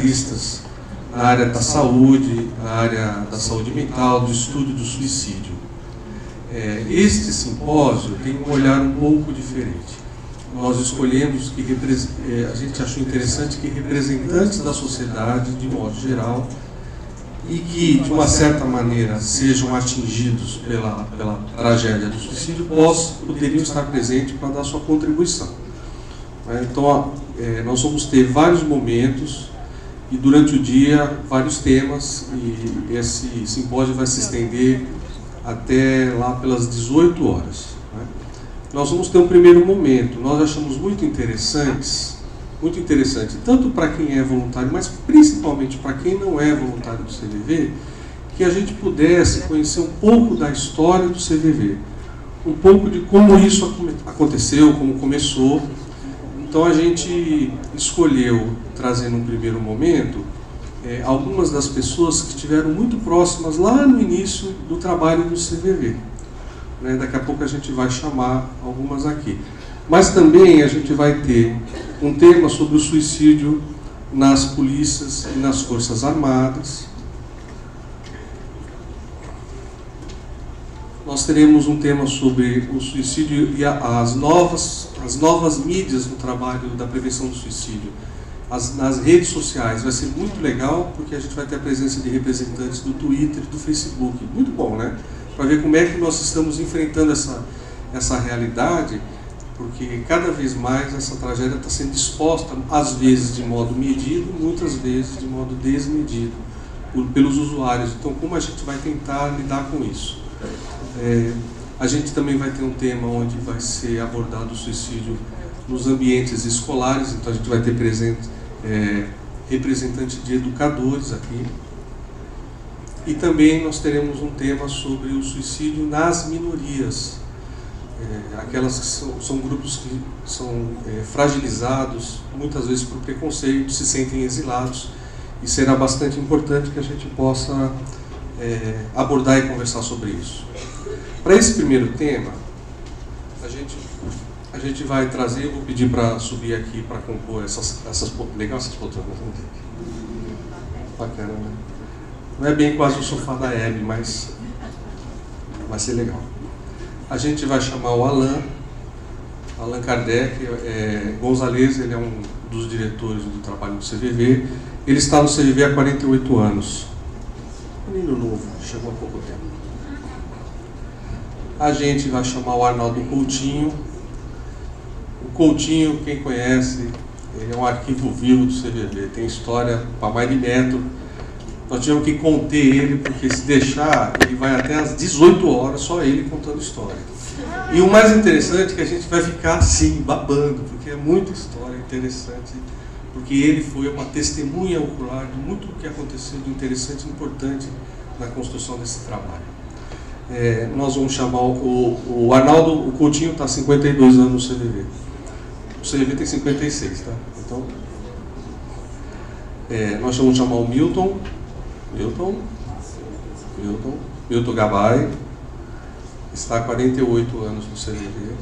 especialistas na área da saúde, na área da saúde mental, do estudo do suicídio. Este simpósio tem um olhar um pouco diferente. Nós escolhemos que a gente achou interessante que representantes da sociedade, de modo geral, e que, de uma certa maneira, sejam atingidos pela tragédia do suicídio, poderiam estar presentes para dar sua contribuição. Então, nós vamos ter vários momentos e, durante o dia, vários temas, e esse simpósio vai se estender até lá pelas 18 horas. Nós vamos ter um primeiro momento, nós achamos muito interessante, tanto para quem é voluntário, mas principalmente para quem não é voluntário do CVV, que a gente pudesse conhecer um pouco da história do CVV, um pouco de como isso aconteceu, como começou. Então a gente escolheu trazer num primeiro momento algumas das pessoas que estiveram muito próximas lá no início do trabalho do CVV. Daqui a pouco a gente vai chamar algumas aqui. Mas também a gente vai ter um tema sobre o suicídio nas polícias e nas Forças Armadas. Nós teremos um tema sobre o suicídio e as novas mídias no trabalho da prevenção do suicídio. Nas redes sociais vai ser muito legal, porque a gente vai ter a presença de representantes do Twitter e do Facebook. Muito bom, né? Para ver como é que nós estamos enfrentando essa realidade, porque cada vez mais essa tragédia está sendo exposta, às vezes de modo medido, muitas vezes de modo desmedido, pelos usuários. Então, como a gente vai tentar lidar com isso? A gente também vai ter um tema onde vai ser abordado o suicídio nos ambientes escolares, então a gente vai ter representante de educadores aqui. E também nós teremos um tema sobre o suicídio nas minorias, aquelas que são grupos que são fragilizados, muitas vezes por preconceito, se sentem exilados, e será bastante importante que a gente possa abordar e conversar sobre isso. Para esse primeiro tema, a gente vai trazer, eu vou pedir para subir aqui para compor essas legal essas poltronas, bacana, né? Não é bem quase o sofá da Hebe, mas vai ser legal. A gente vai chamar o Allan Kardec, Gonzalez, ele é um dos diretores do trabalho do CVV. Ele está no CVV há 48 anos. Menino novo, chegou há pouco tempo. A gente vai chamar o Arnaldo Coutinho. O Coutinho, quem conhece, ele é um arquivo vivo do CVV, tem história para mais de metro. Nós tivemos que conter ele, porque se deixar, ele vai até às 18 horas, só ele contando história. E o mais interessante é que a gente vai ficar assim, babando, porque é muita história interessante, porque ele foi uma testemunha ocular de muito o que aconteceu de interessante e importante na construção desse trabalho. Nós vamos chamar o Arnaldo, o Coutinho está há 52 anos no CVV. O CVV tem 56, tá? Então, nós vamos chamar o Milton Gabay, está há 48 anos no CVV,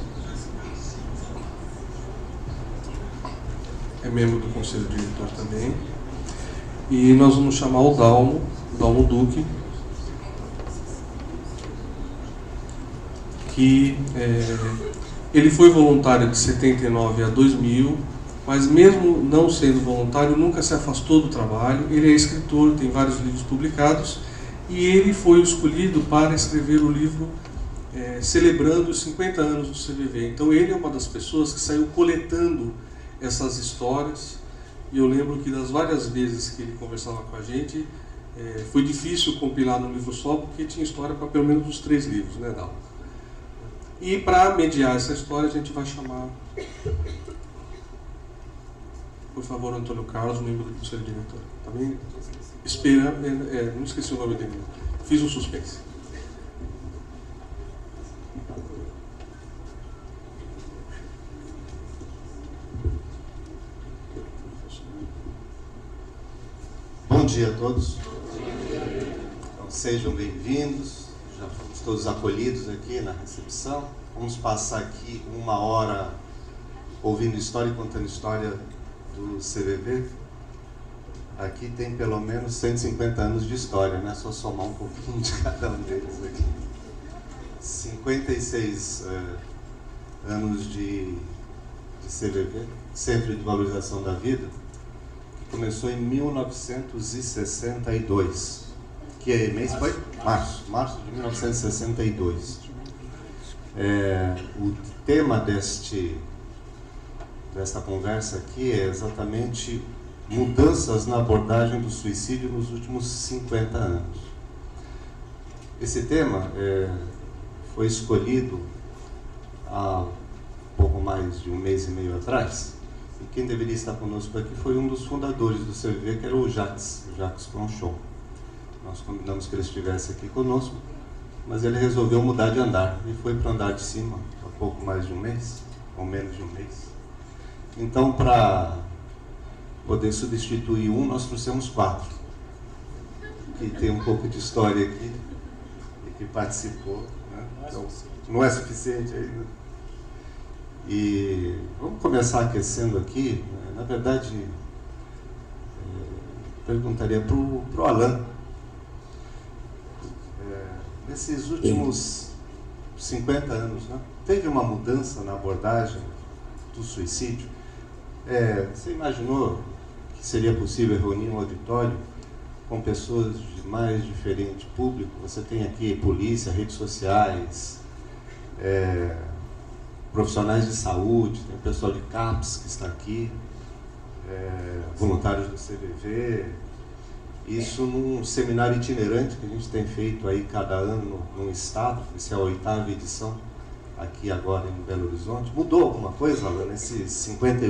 é membro do Conselho Diretor também. E nós vamos chamar o Dalmo Duque, que ele foi voluntário de 79 a 2000, mas mesmo não sendo voluntário, nunca se afastou do trabalho. Ele é escritor, tem vários livros publicados, e ele foi escolhido para escrever o livro celebrando os 50 anos do CVV. Então ele é uma das pessoas que saiu coletando essas histórias, e eu lembro que das várias vezes que ele conversava com a gente, foi difícil compilar num livro só, porque tinha história para pelo menos os 3 livros, né, Dal? E para mediar essa história, a gente vai chamar, por favor, Antônio Carlos, membro do Conselho Diretor. Tá bem? Não esqueci o nome dele. Fiz um suspense. Bom dia a todos. Então, sejam bem-vindos. Já fomos todos acolhidos aqui na recepção. Vamos passar aqui 1 hora ouvindo história e contando história do CVV. aqui tem pelo menos 150 anos de história, né? Só somar um pouquinho de cada um deles aqui. 56 anos de CVV, Centro de Valorização da Vida, que começou em 1962. Que mês foi? Março de 1962. O tema desta conversa aqui é exatamente mudanças na abordagem do suicídio nos últimos 50 anos. Esse tema foi escolhido há pouco mais de um mês e meio atrás, e quem deveria estar conosco aqui foi um dos fundadores do CVV, que era o Jacques Conchon. Nós combinamos que ele estivesse aqui conosco, mas ele resolveu mudar de andar e foi para o andar de cima há pouco mais de um mês, ou menos de um mês. Então, para poder substituir nós trouxemos 4, que tem um pouco de história aqui e que participou, né? Então, não é suficiente ainda. E vamos começar aquecendo aqui. Na verdade, perguntaria para o Alain. Nesses últimos 50 anos, né, teve uma mudança na abordagem do suicídio? Você imaginou que seria possível reunir um auditório com pessoas de mais diferente público? Você tem aqui polícia, redes sociais, profissionais de saúde, tem o pessoal de CAPS que está aqui, voluntários do CVV, isso num seminário itinerante que a gente tem feito aí cada ano num estado. Essa é a 8ª edição, aqui agora em Belo Horizonte. Mudou alguma coisa, Alan, nesses 50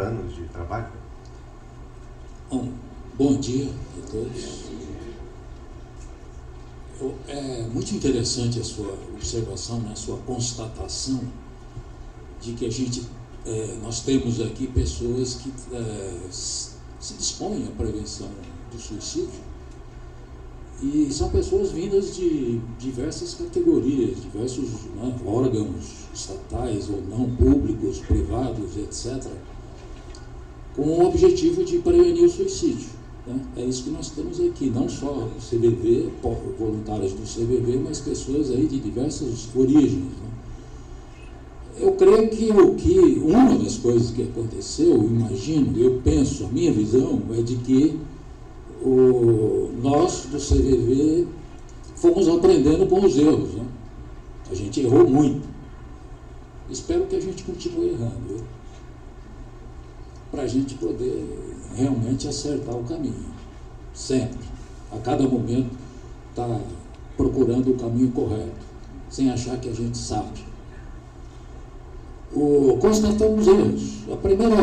anos de trabalho? Bom dia a todos. É muito interessante a sua observação, né, a sua constatação de que nós temos aqui pessoas que se dispõem à prevenção do suicídio, e são pessoas vindas de diversas categorias, diversos, né, órgãos estatais ou não, públicos, privados, etc., com o objetivo de prevenir o suicídio, né? É isso que nós temos aqui, não só o CVV, voluntários do CVV, mas pessoas aí de diversas origens, né? Eu creio que uma das coisas que aconteceu, eu penso, a minha visão é de que nós do CVV fomos aprendendo com os erros, né? A gente errou muito. Espero que a gente continue errando, para a gente poder realmente acertar o caminho. Sempre, a cada momento, está procurando o caminho correto, sem achar que a gente sabe. Constatamos erros. A primeira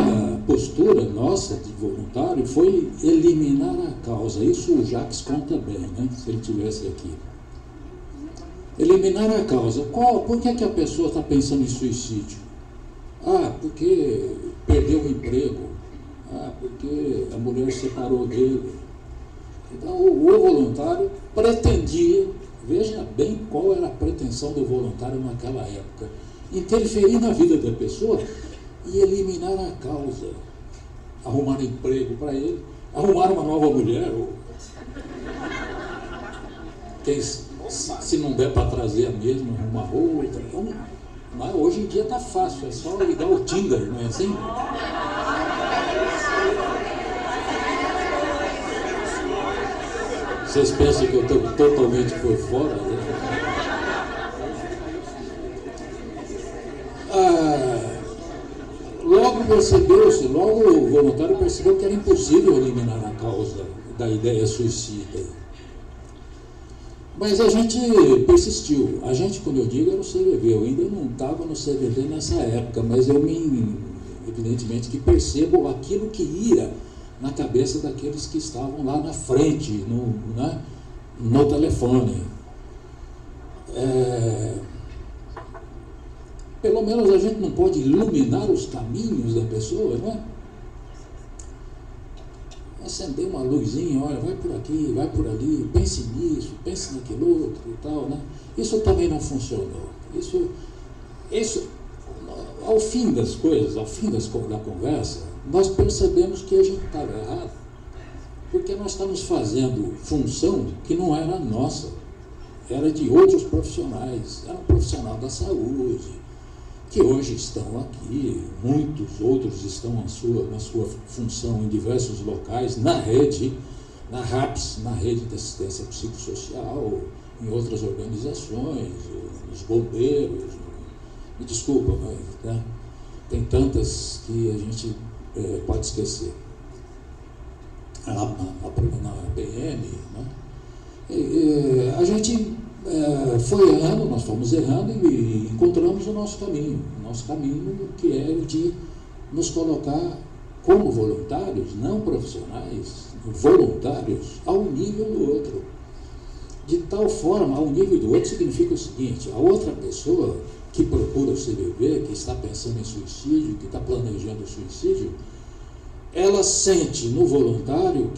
postura nossa de voluntário foi eliminar a causa. Isso o Jacques conta bem, né? Se ele estivesse aqui. Eliminar a causa. Por que a pessoa está pensando em suicídio? Porque perdeu o emprego. Porque a mulher separou dele. Então, o voluntário pretendia, veja bem qual era a pretensão do voluntário naquela época, interferir na vida da pessoa e eliminar a causa. Arrumar emprego para ele, arrumar uma nova mulher, ou se não der para trazer a mesma, arrumar outra. Mas hoje em dia está fácil, é só ligar o Tinder, não é assim? Vocês pensam que eu estou totalmente por fora, né? Logo o voluntário percebeu que era impossível eliminar a causa da ideia suicida. Mas a gente persistiu. A gente, quando eu digo, era o CVV. Eu ainda não estava no CVV nessa época, mas evidentemente que percebo aquilo que ia na cabeça daqueles que estavam lá na frente, no telefone. Pelo menos a gente não pode iluminar os caminhos da pessoa, não é? Acender uma luzinha, olha, vai por aqui, vai por ali, pense nisso, pense naquilo outro e tal, né? Isso também não funcionou. Isso, ao fim das coisas, ao fim da conversa, nós percebemos que a gente estava errado. Porque nós estamos fazendo função que não era nossa, era de outros profissionais, era um profissional da saúde, que hoje estão aqui, muitos outros estão na sua função em diversos locais, na rede, na RAPS, na rede de assistência psicossocial, em outras organizações, os bombeiros, me desculpa, mas né, tem tantas que a gente pode esquecer. Na PM, né? A gente foi errando, nós fomos errando e encontramos o nosso caminho que é o de nos colocar como voluntários, não profissionais, voluntários ao nível do outro. De tal forma, ao nível do outro significa o seguinte: a outra pessoa que procura o CVV, que está pensando em suicídio, que está planejando o suicídio, ela sente no voluntário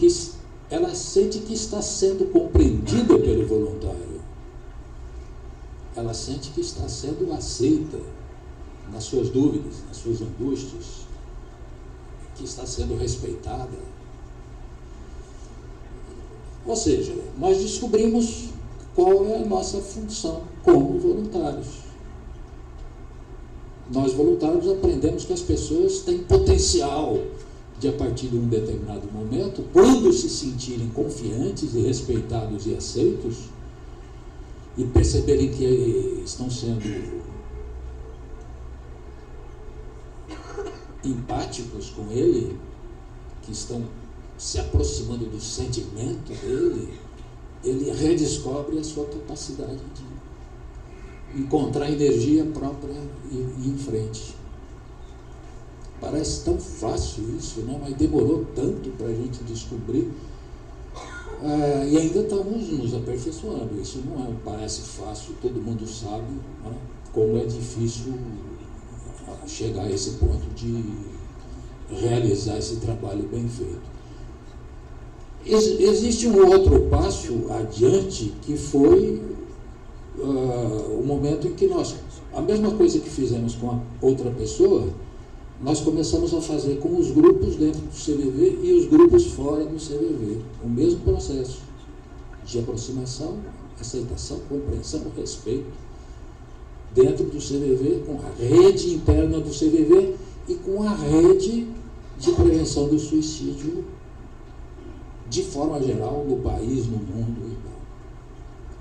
ela sente que está sendo compreendida pelo voluntário. Ela sente que está sendo aceita nas suas dúvidas, nas suas angústias, que está sendo respeitada. Ou seja, nós descobrimos qual é a nossa função como voluntários. Nós, voluntários, aprendemos que as pessoas têm potencial de, a partir de um determinado momento, quando se sentirem confiantes e respeitados e aceitos, e perceberem que estão sendo empáticos com ele, que estão se aproximando do sentimento dele, ele redescobre a sua capacidade de encontrar energia própria e ir em frente. Parece tão fácil isso, né? Mas demorou tanto para a gente descobrir. E ainda estamos nos aperfeiçoando. Isso não parece fácil, todo mundo sabe, né, como é difícil chegar a esse ponto de realizar esse trabalho bem feito. Existe um outro passo adiante, que foi o momento em que nós, a mesma coisa que fizemos com a outra pessoa, nós começamos a fazer com os grupos dentro do CVV e os grupos fora do CVV. O mesmo processo de aproximação, aceitação, compreensão, respeito, dentro do CVV, com a rede interna do CVV e com a rede de prevenção do suicídio de forma geral, no país, no mundo e tal.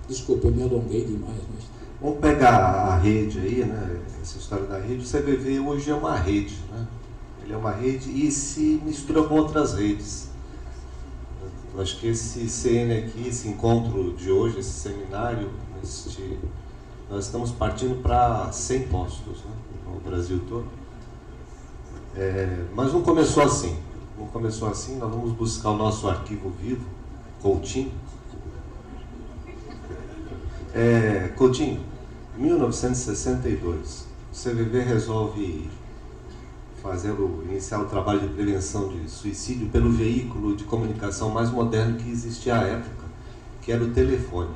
Desculpa, eu me alonguei demais, mas... Vamos pegar a rede aí, né? Essa história da rede. O CVV hoje é uma rede, né? Ele é uma rede e se mistura com outras redes. Eu acho que esse CN aqui, esse encontro de hoje, esse seminário, nós estamos partindo para 100 postos, né? No Brasil todo. Mas não começou assim. Não começou assim, nós vamos buscar o nosso arquivo vivo, Coutinho. Coutinho, em 1962, o CVV resolve iniciar o trabalho de prevenção de suicídio pelo veículo de comunicação mais moderno que existia à época, que era o telefone.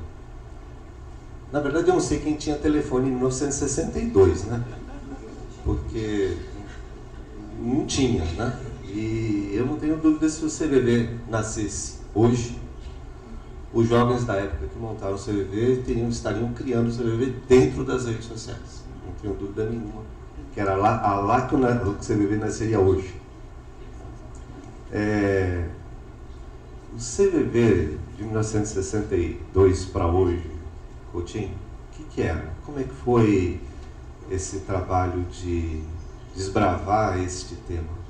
Na verdade, eu não sei quem tinha telefone em 1962, né? Porque não tinha, né? E eu não tenho dúvida se o CVV nascesse hoje, os jovens da época que montaram o CVV estariam criando o CVV dentro das redes sociais. Não tenho dúvida nenhuma que era lá que o CVV nasceria hoje. O CVV de 1962 para hoje, Coutinho, o que era? Como é que foi esse trabalho de desbravar este tema?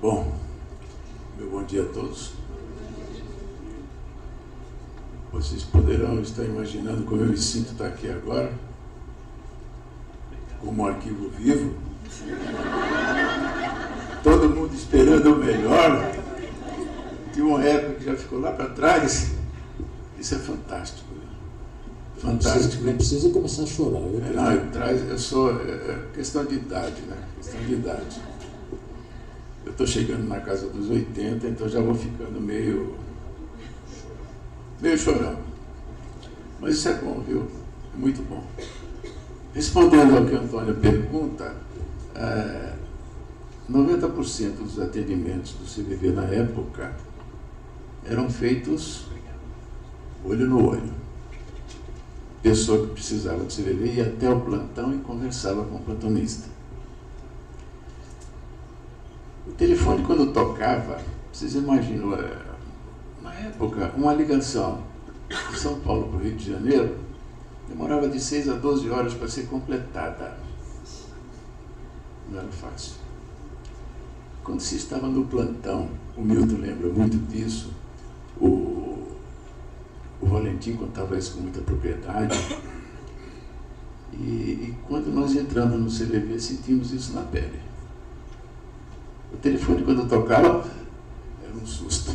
Bom, meu bom dia a todos. Vocês poderão estar imaginando como eu me sinto estar aqui agora, como um arquivo vivo. Todo mundo esperando o melhor, de uma época que já ficou lá para trás. Isso é fantástico. Fantástico. Não precisa começar a chorar. Questão de idade, né? Questão de idade. Eu estou chegando na casa dos 80, então já vou ficando meio chorão. Mas isso é bom, viu? É muito bom. Respondendo ao que o Antônio pergunta, 90% dos atendimentos do CVV na época eram feitos olho no olho. Pessoa que precisava do CVV ia até o plantão e conversava com o plantonista. O telefone, quando tocava, vocês imaginam, na época, uma ligação de São Paulo para o Rio de Janeiro demorava de 6 a 12 horas para ser completada. Não era fácil. Quando se estava no plantão, o Milton lembra muito disso, o Valentim contava isso com muita propriedade, e quando nós entramos no CVV, sentimos isso na pele. O telefone, quando tocava, era um susto.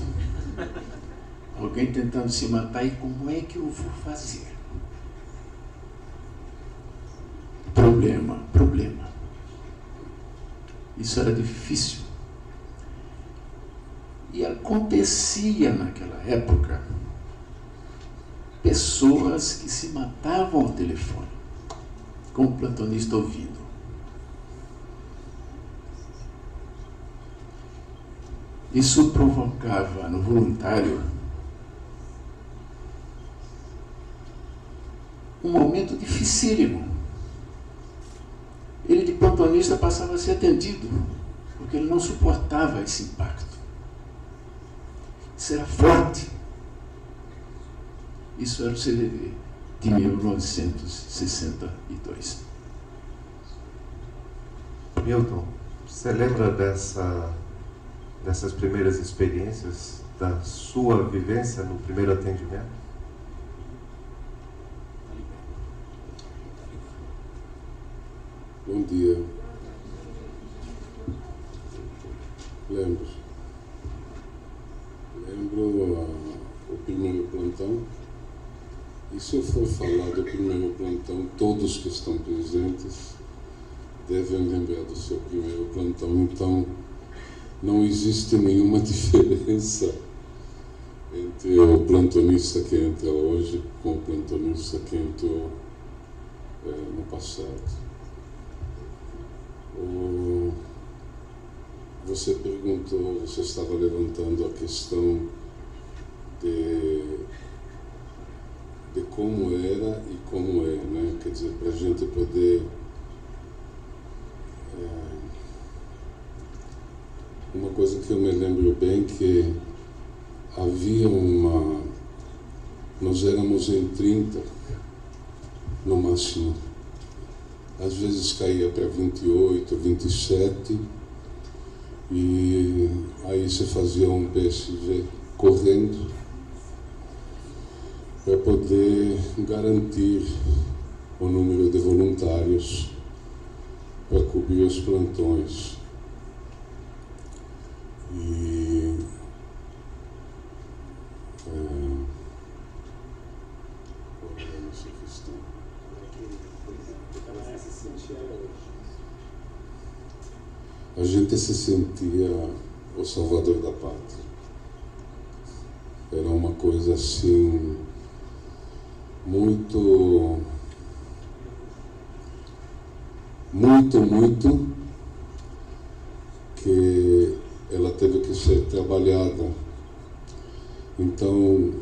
Alguém tentando se matar, e como é que eu vou fazer? Problema. Isso era difícil. E acontecia naquela época pessoas que se matavam ao telefone, com o plantonista ouvindo. Isso provocava no voluntário um momento dificílimo. Ele, de plantonista, passava a ser atendido, porque ele não suportava esse impacto. Isso era forte. Isso era o CVV de 1962. Milton, você lembra dessas primeiras experiências, da sua vivência no primeiro atendimento? Bom dia. Lembro o primeiro plantão. E se eu for falar do primeiro plantão, todos que estão presentes devem lembrar do seu primeiro plantão. Então, não existe nenhuma diferença entre o plantonista que entra hoje com o plantonista que entrou no passado. Você perguntou, você estava levantando a questão de como era e como é, né? Quer dizer, para a gente poder uma coisa que eu me lembro bem, que havia nós éramos em 30 no máximo, às vezes caía para 28, 27, e aí se fazia um PSV correndo para poder garantir o número de voluntários para cobrir os plantões. E qual era a nossa questão? A gente se sentia o salvador da pátria. Era uma coisa assim muito que ela teve que ser trabalhada. Então,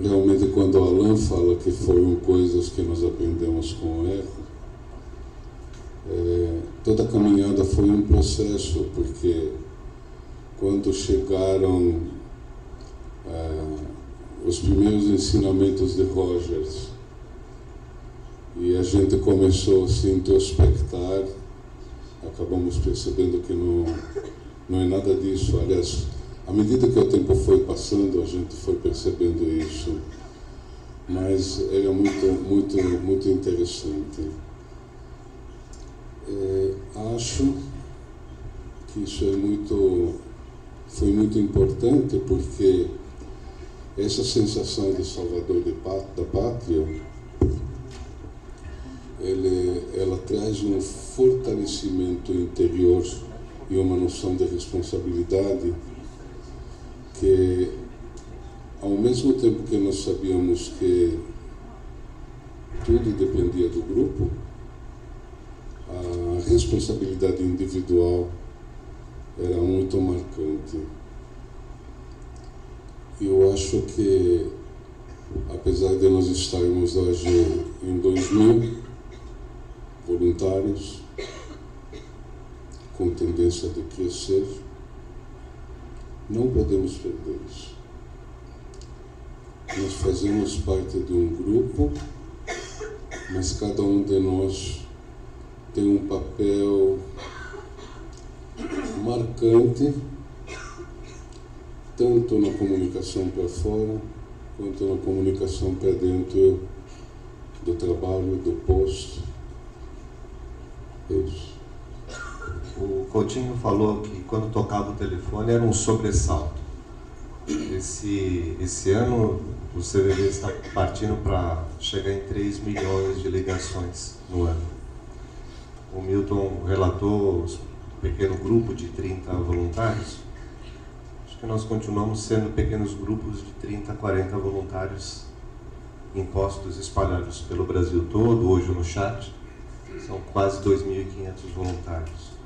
realmente, quando a Alain fala que foram coisas que nós aprendemos com o erro, toda a caminhada foi um processo, porque quando chegaram os primeiros ensinamentos de Rogers e a gente começou a se introspectar, acabamos percebendo que não é nada disso. Aliás, à medida que o tempo foi passando, a gente foi percebendo isso, mas era muito interessante. Acho que isso foi muito importante, porque essa sensação de salvador da pátria, ela traz um fortalecimento interior e uma noção de responsabilidade que, ao mesmo tempo que nós sabíamos que tudo dependia do grupo, a responsabilidade individual era muito marcante. Eu acho que, apesar de nós estarmos hoje em 2.000 voluntários, com tendência de crescer, não podemos perder isso. Nós fazemos parte de um grupo, mas cada um de nós tem um papel marcante, tanto na comunicação para fora, quanto na comunicação para dentro do trabalho, do posto. É isso. O Coutinho falou que quando tocava o telefone era um sobressalto. Esse ano o CVV está partindo para chegar em 3 milhões de ligações no ano. O Milton relatou um pequeno grupo de 30 voluntários. Acho que nós continuamos sendo pequenos grupos de 30, 40 voluntários em postos espalhados pelo Brasil todo. Hoje no chat são quase 2.500 voluntários.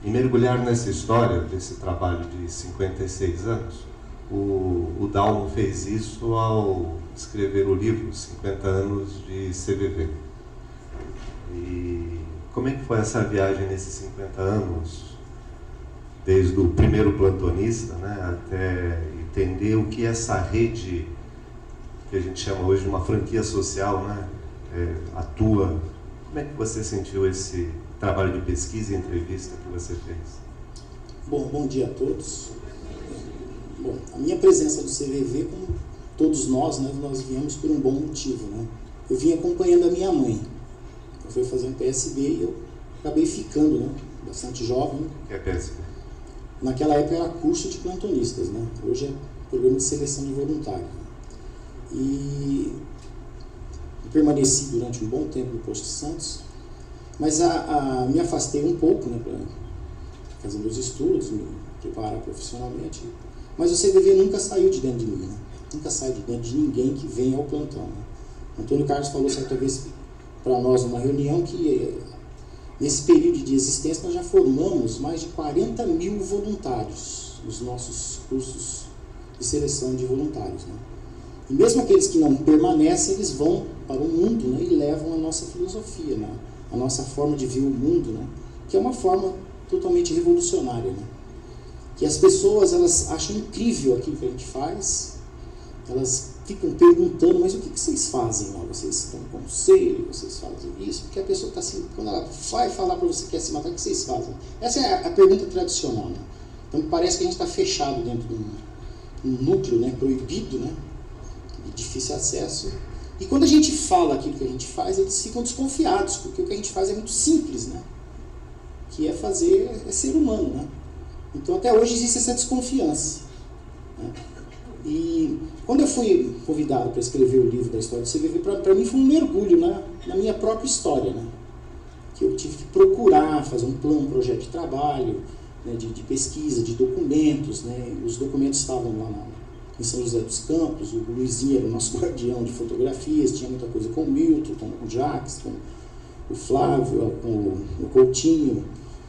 E mergulhar nessa história, desse trabalho de 56 anos, o Dalmo fez isso ao escrever o livro 50 anos de CVV. E como é que foi essa viagem nesses 50 anos, desde o primeiro plantonista, né, até entender o que essa rede, que a gente chama hoje de uma franquia social, né, atua? Como é que você sentiu esse trabalho de pesquisa e entrevista que você fez? Bom dia a todos. Bom, a minha presença do CVV, como todos nós, né, nós viemos por um bom motivo, né? Eu vim acompanhando a minha mãe. Eu fui fazer um PSB e eu acabei ficando, né, bastante jovem. O que é PSB? Naquela época era curso de plantonistas, né? Hoje é programa de seleção de voluntário. E eu permaneci durante um bom tempo no posto de Santos, mas me afastei um pouco, né, para fazer meus estudos, me preparar profissionalmente. Mas o CVV nunca saiu de dentro de mim, né? Nunca sai de dentro de ninguém que vem ao plantão, né? Antônio Carlos falou certa vez para nós numa reunião que nesse período de existência nós já formamos mais de 40 mil voluntários nos nossos cursos de seleção de voluntários, né? E mesmo aqueles que não permanecem, eles vão para o mundo, né, e levam a nossa filosofia, né, a nossa forma de ver o mundo, né, que é uma forma totalmente revolucionária, né, que as pessoas elas acham incrível aquilo que a gente faz, elas ficam perguntando, mas o que vocês fazem lá? Vocês estão com conselho, vocês fazem isso? Porque a pessoa está assim, quando ela vai falar para você que quer se matar, o que vocês fazem? Essa é a pergunta tradicional, né? Então parece que a gente está fechado dentro de um núcleo, né, proibido, né, de difícil acesso. E quando a gente fala aquilo que a gente faz, eles ficam desconfiados, porque o que a gente faz é muito simples, né? Que é ser humano, né? Então até hoje existe essa desconfiança, né? E quando eu fui convidado para escrever o livro da história do CVV, para mim foi um mergulho na minha própria história, né? Que eu tive que procurar fazer um plano, um projeto de trabalho, né, de pesquisa, de documentos, né? Os documentos estavam lá em São José dos Campos, o Luizinho era o nosso guardião de fotografias, tinha muita coisa com o Milton, com o Jacques, com o Flávio, com o Coutinho,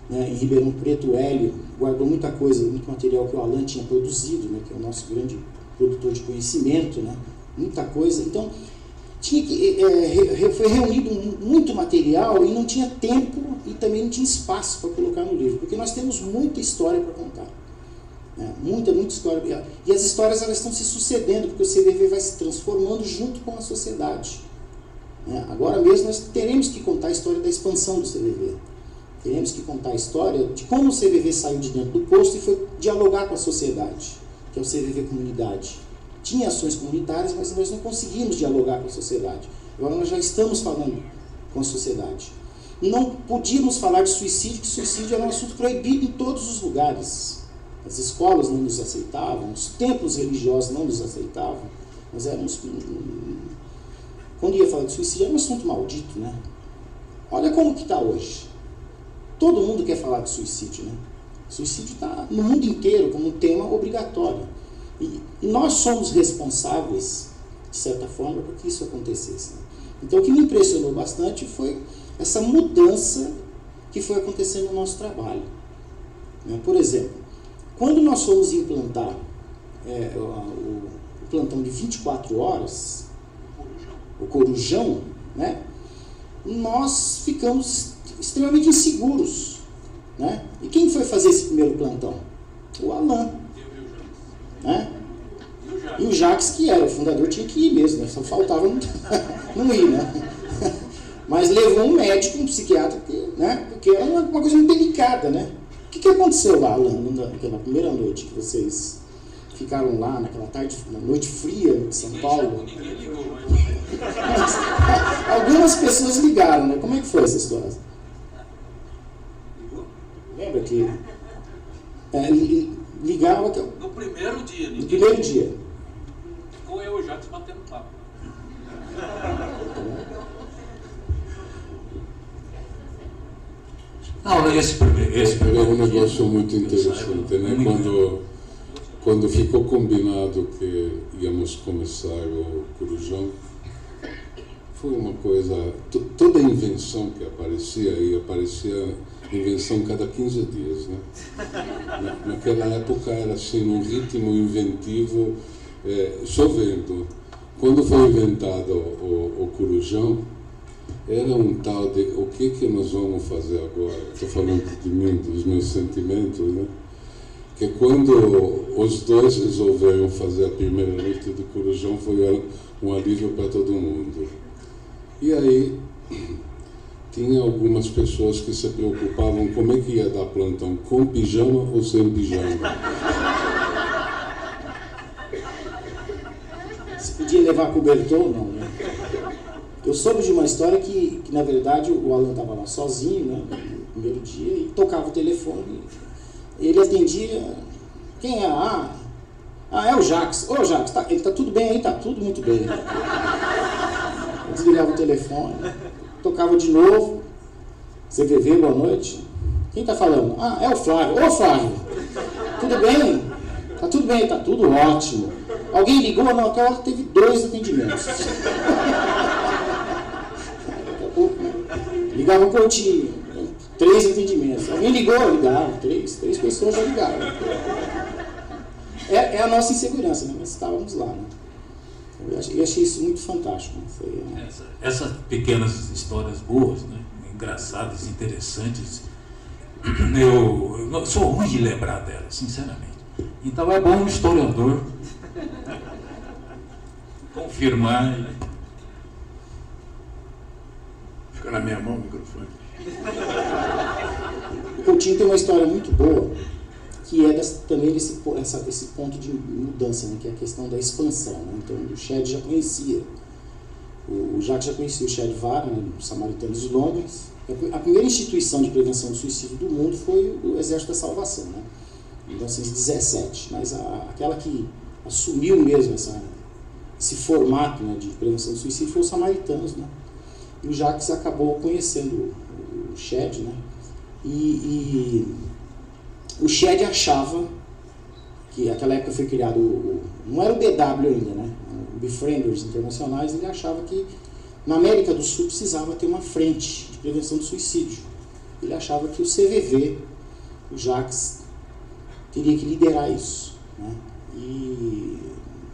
né, em Ribeirão Preto, o Hélio guardou muita coisa, muito material que o Alan tinha produzido, né, que é o nosso grande produtor de conhecimento, né, muita coisa. Então, foi reunido muito material e não tinha tempo e também não tinha espaço para colocar no livro, porque nós temos muita história para contar. Muita história. E as histórias elas estão se sucedendo, porque o CVV vai se transformando junto com a sociedade. Agora mesmo nós teremos que contar a história da expansão do CVV. Teremos que contar a história de como o CVV saiu de dentro do posto e foi dialogar com a sociedade, que é o CVV Comunidade. Tinha ações comunitárias, mas nós não conseguimos dialogar com a sociedade. Agora nós já estamos falando com a sociedade. Não podíamos falar de suicídio, que suicídio era um assunto proibido em todos os lugares. As escolas não nos aceitavam, os templos religiosos não nos aceitavam. Nós éramos... Quando ia falar de suicídio, era um assunto maldito, né? Olha como que está hoje. Todo mundo quer falar de suicídio, né? Suicídio está no mundo inteiro como um tema obrigatório. E nós somos responsáveis, de certa forma, para que isso acontecesse, né? Então, o que me impressionou bastante foi essa mudança que foi acontecendo no nosso trabalho. né? Por exemplo, quando nós fomos implantar o plantão de 24 horas, o Corujão, né? Nós ficamos extremamente inseguros, né? E quem foi fazer esse primeiro plantão? O Alain, né? E o Jacques, que era o fundador, tinha que ir mesmo, né? Só faltava não ir, né? Mas levou um médico, um psiquiatra, né? Porque era uma coisa muito delicada, né? O que aconteceu lá, Alain, naquela primeira noite que vocês ficaram lá, naquela tarde, na noite fria de São Paulo? Ninguém ligou, Algumas pessoas ligaram, né? Como é que foi essa história? Lembra que ligava... No primeiro dia. No primeiro dia. Ficou eu e o Jacques batendo papo. Não, esse É um negócio muito interessante, né? Quando ficou combinado que íamos começar o Corujão, foi uma coisa... Toda invenção que aparecia, e aparecia invenção cada 15 dias, né? Naquela época era assim, um ritmo inventivo, chovendo. Quando foi inventado o Corujão, era um tal de o que nós vamos fazer agora? Estou falando de mim, dos meus sentimentos, né? Que quando os dois resolveram fazer a primeira noite do Corujão, foi um alívio para todo mundo. E aí, tinha algumas pessoas que se preocupavam como é que ia dar plantão, com pijama ou sem pijama. Você podia levar cobertor ou não, né? Eu soube de uma história que na verdade, o Alain estava lá sozinho, né, no primeiro dia, e tocava o telefone. Ele atendia... Quem é? É o Jacques. Ô, Jacques, ele tá tudo bem aí? Tá tudo muito bem. Eu desligava o telefone, tocava de novo. CVV, boa noite. Quem tá falando? É o Flávio. Ô, Flávio, tudo bem? Tá tudo bem, tá tudo ótimo. Alguém ligou? Não, aquela hora teve 2 atendimentos. Daqui a pouco, né? Ligava o Coutinho, 3 atendimentos. Alguém ligou? Ligaram, 3 pessoas já ligaram. É a nossa insegurança, né? Mas estávamos lá, né? Eu achei isso muito fantástico. Né? Essas pequenas histórias boas, né? Engraçadas, interessantes, eu sou ruim de lembrar delas, sinceramente. Então é bom um historiador confirmar. Fica na minha mão o microfone. O Coutinho tem uma história muito boa, que é também esse ponto de mudança, né, que é a questão da expansão. Né? Então, o Shed já conhecia, o Jacques já conhecia o Che Guevara, né, os Samaritanos de Londres. A primeira instituição de prevenção do suicídio do mundo foi o Exército da Salvação, né, em 1917. Mas aquela que assumiu mesmo esse formato, né, de prevenção do suicídio foi os Samaritanos. Né? E o Jacques acabou conhecendo o Shed, né, e o Shed achava que naquela época foi criado, não era o BW ainda, né? O Befrienders Internacionais, ele achava que na América do Sul precisava ter uma frente de prevenção do suicídio. Ele achava que o CVV, o Jacques, teria que liderar isso, né? E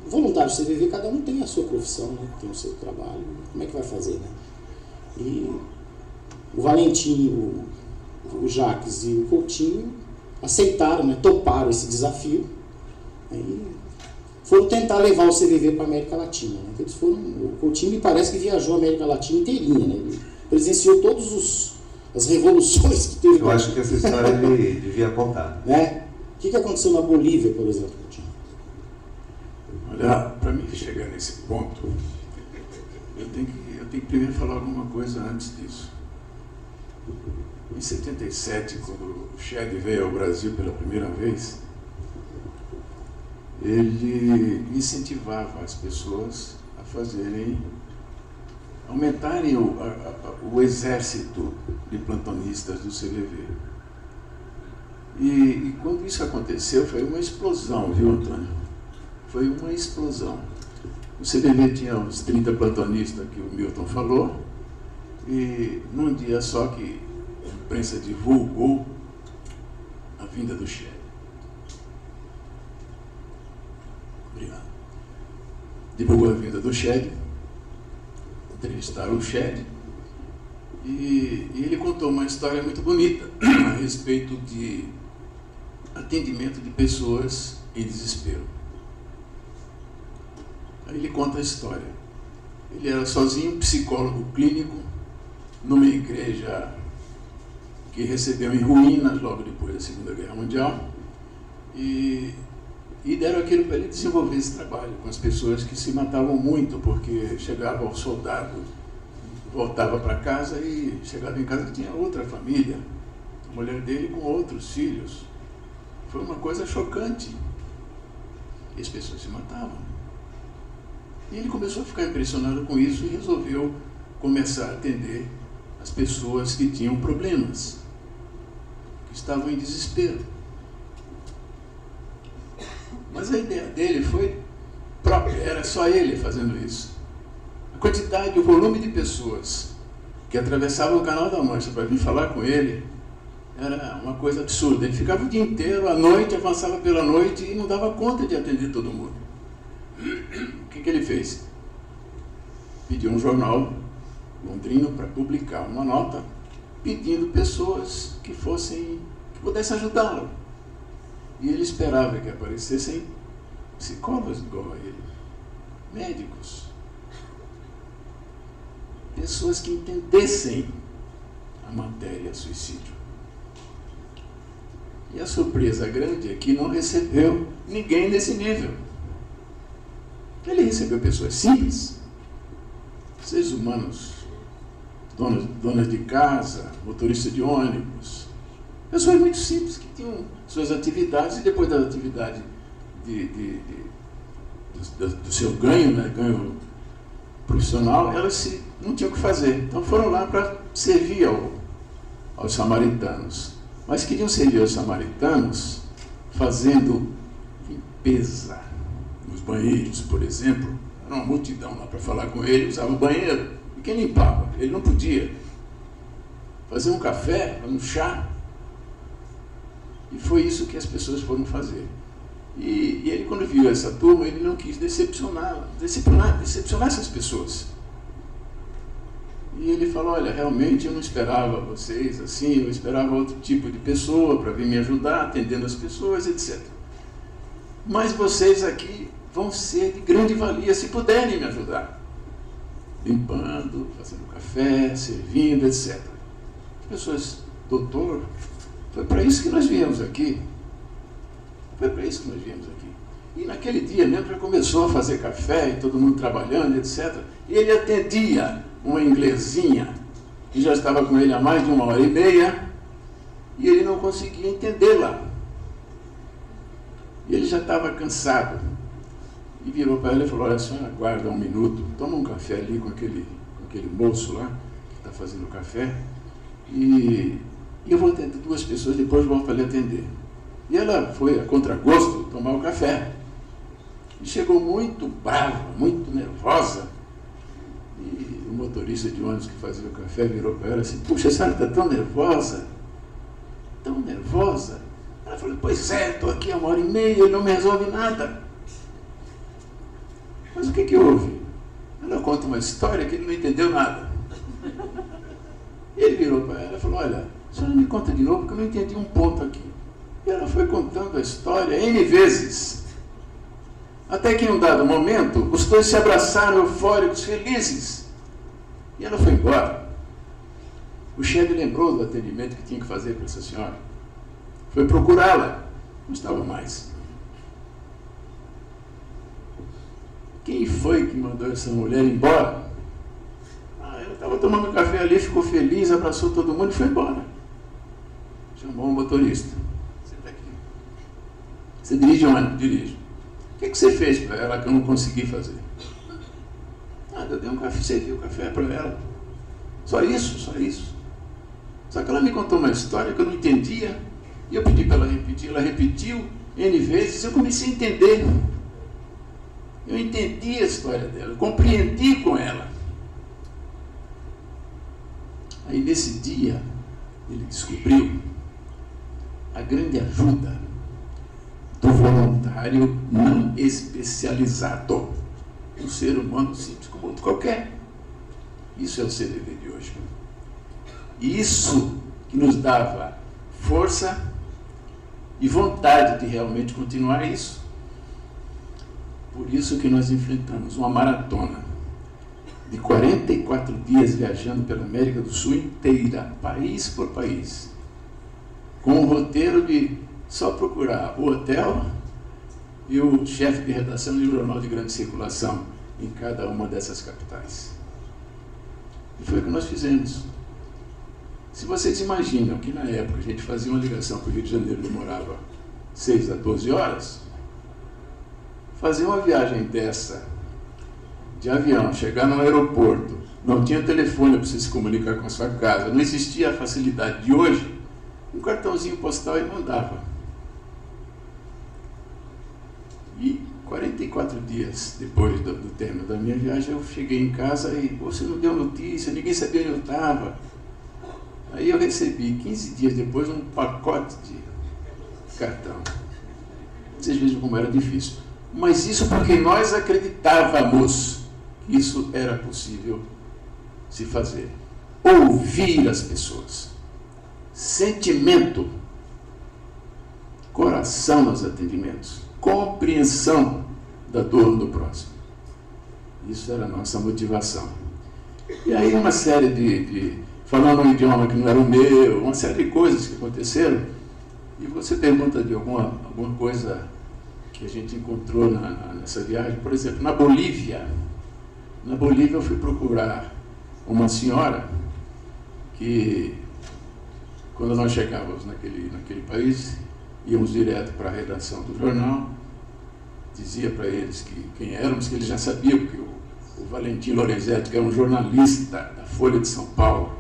o voluntário do CVV, cada um tem a sua profissão, né? Tem o seu trabalho, como é que vai fazer, né? E o Valentim, o Jacques e o Coutinho aceitaram, né, toparam esse desafio, né, e foram tentar levar o CVV para a América Latina. Né, eles foram, o Coutinho me parece que viajou a América Latina inteirinha, né, ele presenciou todas as revoluções que teve. Eu acho que essa história ele devia contar. Né? O que aconteceu na Bolívia, por exemplo, Coutinho? Olha, para mim chegar nesse ponto, eu tenho que primeiro falar alguma coisa antes disso. Em 77, quando o Shed veio ao Brasil pela primeira vez, ele incentivava as pessoas a aumentarem o exército de plantonistas do CVV. E quando isso aconteceu, foi uma explosão, viu, Antônio? Foi uma explosão. O CVV tinha uns 30 plantonistas que o Milton falou, e num dia só que a imprensa divulgou vinda do Shed. Obrigado. Divulgou a vinda do Shed, entrevistaram o Shed, e ele contou uma história muito bonita a respeito de atendimento de pessoas em desespero. Aí ele conta a história. Ele era sozinho, psicólogo clínico, numa igreja que recebeu em ruínas logo depois da Segunda Guerra Mundial, e deram aquilo para ele desenvolver esse trabalho com as pessoas que se matavam muito, porque chegava o soldado, voltava para casa e chegava em casa e tinha outra família, a mulher dele com outros filhos. Foi uma coisa chocante. E as pessoas se matavam. E ele começou a ficar impressionado com isso e resolveu começar a atender as pessoas que tinham problemas, que estavam em desespero. Mas a ideia dele foi própria, era só ele fazendo isso. A quantidade, o volume de pessoas que atravessavam o Canal da Mancha para vir falar com ele era uma coisa absurda. Ele ficava o dia inteiro, à noite, avançava pela noite e não dava conta de atender todo mundo. O que ele fez? Pediu um jornal londrino para publicar uma nota pedindo pessoas que pudessem ajudá-lo. E ele esperava que aparecessem psicólogos igual a ele, médicos, pessoas que entendessem a matéria suicídio. E a surpresa grande é que não recebeu ninguém nesse nível. Ele recebeu pessoas simples, seres humanos, donas de casa, motoristas de ônibus, pessoas muito simples que tinham suas atividades e depois da atividade do seu ganho, né, ganho profissional, elas não tinham o que fazer. Então foram lá para servir aos samaritanos. Mas queriam servir aos samaritanos fazendo limpeza nos banheiros, por exemplo. Era uma multidão lá para falar com ele, usava o banheiro. E quem limpava? Ele não podia. Fazer um café, um chá. E foi isso que as pessoas foram fazer. E ele, quando viu essa turma, ele não quis decepcionar essas pessoas. E ele falou, olha, realmente eu não esperava vocês assim, eu esperava outro tipo de pessoa para vir me ajudar, atendendo as pessoas, etc. Mas vocês aqui vão ser de grande valia se puderem me ajudar. Limpando, fazendo café, servindo, etc. As pessoas, doutor, foi para isso que nós viemos aqui. Foi para isso que nós viemos aqui. E naquele dia mesmo já começou a fazer café, e todo mundo trabalhando, etc. E ele atendia uma inglesinha que já estava com ele há mais de 1h30 e ele não conseguia entendê-la. E ele já estava cansado. E virou para ela e falou, olha, a senhora aguarda um minuto, toma um café ali com aquele moço lá que está fazendo o café e eu vou atender 2 pessoas, depois volto para lhe atender. E ela foi a contragosto tomar o café. E chegou muito brava, muito nervosa. E o motorista de ônibus que fazia o café virou para ela assim, puxa, a senhora está tão nervosa? Tão nervosa? Ela falou, pois é, estou aqui há 1h30 e ele não me resolve nada. Mas o que houve? Ela conta uma história que ele não entendeu nada. Ele virou para ela e falou, olha, a senhora me conta de novo porque eu não entendi um ponto aqui. E ela foi contando a história N vezes. Até que em um dado momento, os 2 se abraçaram, eufóricos, felizes. E ela foi embora. O chefe lembrou do atendimento que tinha que fazer para essa senhora. Foi procurá-la. Não estava mais. Quem foi que mandou essa mulher embora? Ela estava tomando café ali, ficou feliz, abraçou todo mundo e foi embora. Chamou um motorista. Senta aqui. Você dirige onde? Dirijo. O que você fez para ela que eu não consegui fazer? Eu dei um café, servi o café para ela. Só isso, só isso. Só que ela me contou uma história que eu não entendia, e eu pedi para ela repetir, ela repetiu N vezes, eu comecei a entender. Eu entendi a história dela, eu compreendi com ela. Aí nesse dia, ele descobriu a grande ajuda do voluntário não especializado, um ser humano simples como outro qualquer. Isso é o CVV de hoje. E isso que nos dava força e vontade de realmente continuar isso. Por isso que nós enfrentamos uma maratona de 44 dias viajando pela América do Sul inteira, país por país, com o roteiro de só procurar o hotel e o chefe de redação de um jornal de grande circulação em cada uma dessas capitais. E foi o que nós fizemos. Se vocês imaginam que na época a gente fazia uma ligação para o Rio de Janeiro, demorava 6 a 12 horas, fazer uma viagem dessa, de avião, chegar no aeroporto, não tinha telefone para você se comunicar com a sua casa, não existia a facilidade de hoje, um cartãozinho postal e mandava. E 44 dias depois do término da minha viagem, eu cheguei em casa e você não deu notícia, ninguém sabia onde eu estava. Aí eu recebi, 15 dias depois, um pacote de cartão. Vocês vejam como era difícil. Mas isso porque nós acreditávamos que isso era possível se fazer. Ouvir as pessoas. Sentimento. Coração nos atendimentos. Compreensão da dor do próximo. Isso era a nossa motivação. E aí uma série de falando um idioma que não era o meu, uma série de coisas que aconteceram. E você pergunta de alguma coisa que a gente encontrou nessa viagem. Por exemplo, na Bolívia. Na Bolívia eu fui procurar uma senhora que, quando nós chegávamos naquele país, íamos direto para a redação do jornal, dizia para eles quem éramos, que eles já sabiam, porque o Valentim Lorenzetti, que era um jornalista da Folha de São Paulo,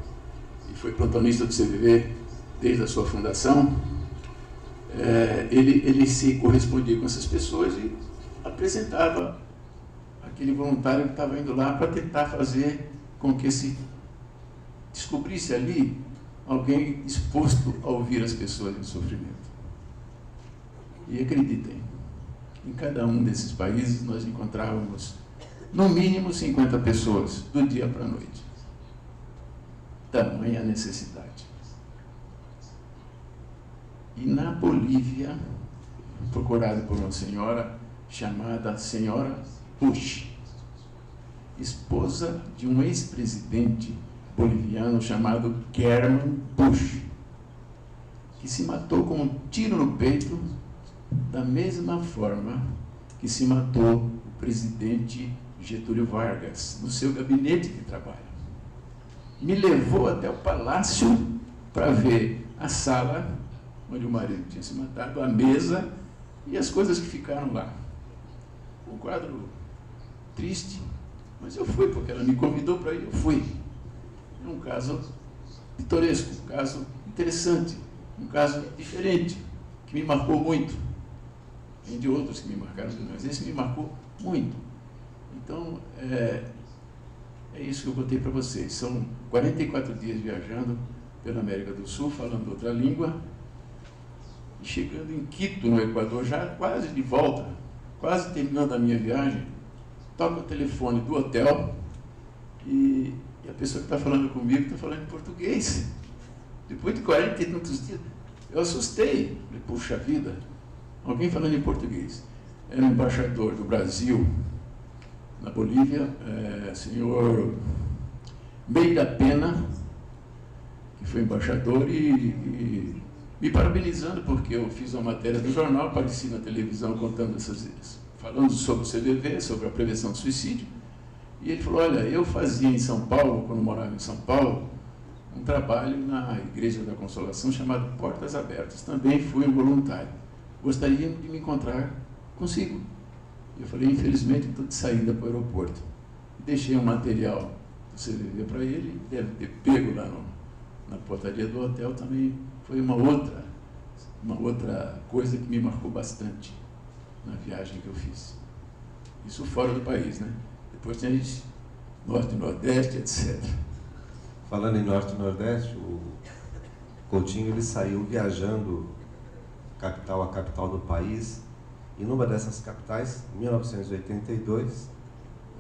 e foi plantonista do CVV desde a sua fundação, ele se correspondia com essas pessoas e apresentava aquele voluntário que estava indo lá para tentar fazer com que se descobrisse ali alguém disposto a ouvir as pessoas em sofrimento. E acreditem, em cada um desses países nós encontrávamos no mínimo 50 pessoas do dia para a noite. Tamanha necessidade. E na Bolívia, procurado por uma senhora chamada Senhora Bush, esposa de um ex-presidente boliviano chamado German Bush, que se matou com um tiro no peito da mesma forma que se matou o presidente Getúlio Vargas no seu gabinete de trabalho. Me levou até o palácio para ver a sala onde o marido tinha se matado, a mesa e as coisas que ficaram lá. Um quadro triste, mas eu fui, porque ela me convidou para ir, eu fui. É um caso pitoresco, um caso interessante, um caso diferente, que me marcou muito. Tem de outros que me marcaram, mas esse me marcou muito. Então, é isso que eu contei para vocês. São 44 dias viajando pela América do Sul, falando outra língua, e chegando em Quito, no Equador, já quase de volta, quase terminando a minha viagem, toca o telefone do hotel e a pessoa que está falando comigo está falando em português. Depois de 40 e tantos dias, eu assustei. Falei, puxa vida, alguém falando em português. Era um embaixador do Brasil na Bolívia, senhor Meira Pena, que foi embaixador e me parabenizando porque eu fiz uma matéria do jornal, apareci na televisão contando falando sobre o CVV, sobre a prevenção do suicídio, e ele falou, olha, eu fazia em São Paulo, quando morava em São Paulo, um trabalho na Igreja da Consolação chamado Portas Abertas, também fui um voluntário, gostaria de me encontrar consigo. Eu falei, infelizmente estou de saída para o aeroporto. Deixei um material do CVV para ele, deve ter pego lá na portaria do hotel também. Foi uma outra coisa que me marcou bastante na viagem que eu fiz. Isso fora do país, né? Depois tem Norte e Nordeste, etc. Falando em Norte e Nordeste, o Coutinho ele saiu viajando capital a capital do país. E numa dessas capitais, em 1982,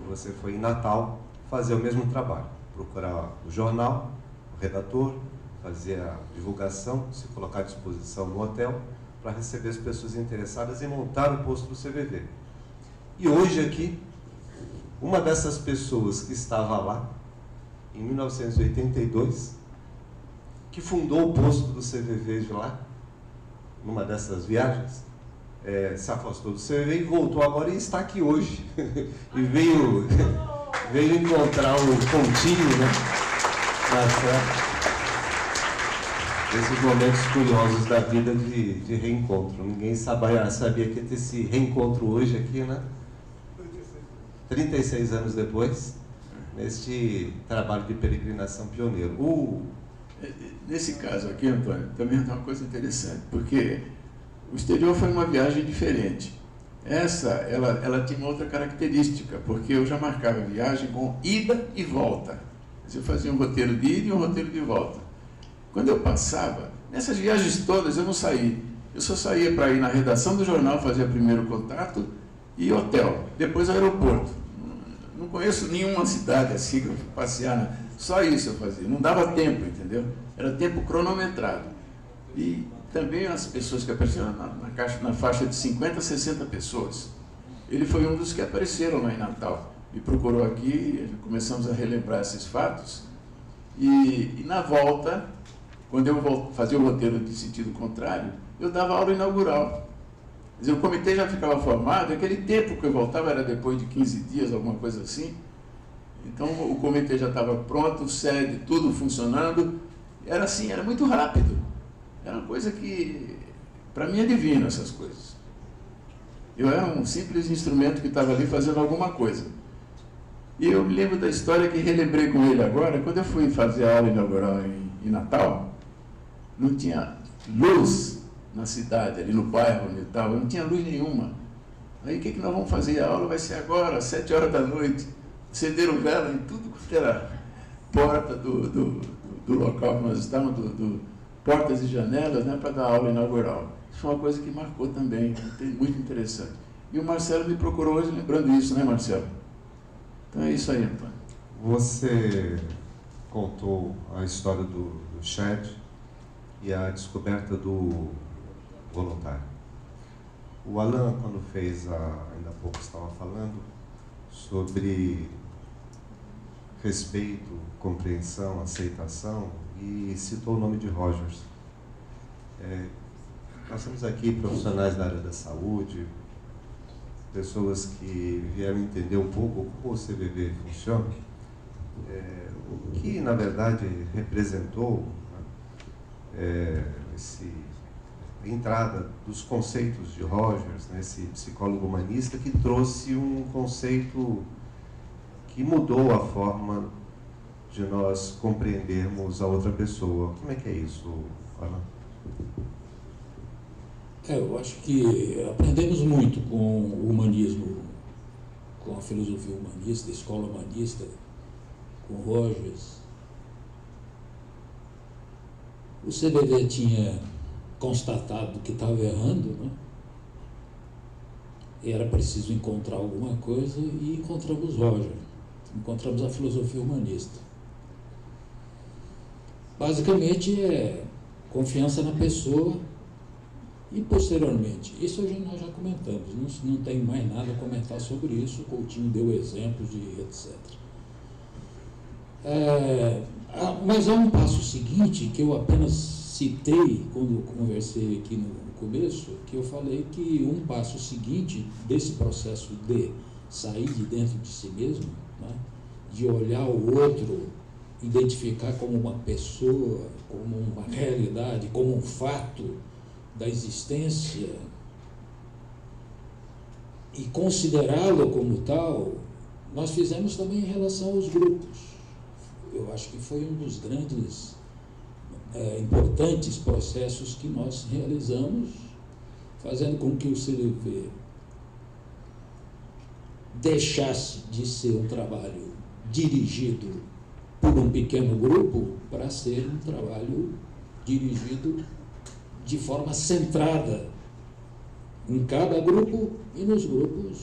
você foi em Natal fazer o mesmo trabalho, procurar o jornal, o redator, fazer a divulgação, se colocar à disposição no hotel para receber as pessoas interessadas e montar o posto do CVV. E hoje aqui, uma dessas pessoas que estava lá, em 1982, que fundou o posto do CVV de lá, numa dessas viagens, se afastou do CVV e voltou agora e está aqui hoje. E veio encontrar o pontinho, né? Esses momentos curiosos da vida de reencontro. Ninguém sabia que ia ter esse reencontro hoje aqui, né? 36 anos depois, neste trabalho de peregrinação pioneiro. Nesse caso aqui, Antônio, também é uma coisa interessante, porque o exterior foi uma viagem diferente. Essa, ela tinha uma outra característica, porque eu já marcava a viagem com ida e volta. Eu fazia um roteiro de ida e um roteiro de volta. Quando eu passava, nessas viagens todas eu não saí. Eu só saía para ir na redação do jornal, fazer primeiro contato e hotel, depois aeroporto. Não conheço nenhuma cidade assim que eu fui passear, só isso eu fazia. Não dava tempo, entendeu? Era tempo cronometrado. E também as pessoas que apareceram na faixa de 50 a 60 pessoas. Ele foi um dos que apareceram lá em Natal. Me procurou aqui, começamos a relembrar esses fatos. E na volta, quando eu fazia o roteiro de sentido contrário, eu dava aula inaugural. Quer dizer, o comitê já ficava formado, aquele tempo que eu voltava era depois de 15 dias, alguma coisa assim. Então o comitê já estava pronto, sede, tudo funcionando. Era assim, era muito rápido. Era uma coisa que, para mim, é divino essas coisas. Eu era um simples instrumento que estava ali fazendo alguma coisa. E eu me lembro da história que relembrei com ele agora, quando eu fui fazer a aula inaugural em Natal, não tinha luz na cidade, ali no bairro onde estava, não tinha luz nenhuma. Aí o que nós vamos fazer? A aula vai ser agora, às 7 horas da noite. Acenderam vela em tudo quanto era porta do local que nós estávamos, portas e janelas, né, para dar aula inaugural. Isso foi uma coisa que marcou também, muito interessante. E o Marcelo me procurou hoje lembrando isso, né, Marcelo? Então é isso aí, Antônio. Você contou a história do Chad e a descoberta do voluntário. O Alan, quando fez, ainda há pouco estava falando, sobre respeito, compreensão, aceitação, e citou o nome de Rogers. Nós temos aqui profissionais da área da saúde, pessoas que vieram entender um pouco como o CVV funciona, o que, na verdade, representou a entrada dos conceitos de Rogers, né, esse psicólogo humanista que trouxe um conceito que mudou a forma de nós compreendermos a outra pessoa. Como é que é isso, Alan? Eu acho que aprendemos muito com o humanismo, com a filosofia humanista, a escola humanista, com Rogers. O CVV tinha constatado que estava errando, né? E era preciso encontrar alguma coisa, e encontramos Rogers, encontramos a filosofia humanista. Basicamente é confiança na pessoa. E posteriormente, isso nós já comentamos, não tem mais nada a comentar sobre isso, o Coutinho deu exemplos de etc. Mas há um passo seguinte que eu apenas citei quando conversei aqui no começo, que eu falei que um passo seguinte desse processo de sair de dentro de si mesmo, né, de olhar o outro, identificar como uma pessoa, como uma realidade, como um fato da existência e considerá-lo como tal, nós fizemos também em relação aos grupos. Eu acho que foi um dos grandes, importantes processos que nós realizamos, fazendo com que o CVV deixasse de ser um trabalho dirigido por um pequeno grupo para ser um trabalho dirigido de forma centrada em cada grupo e nos grupos,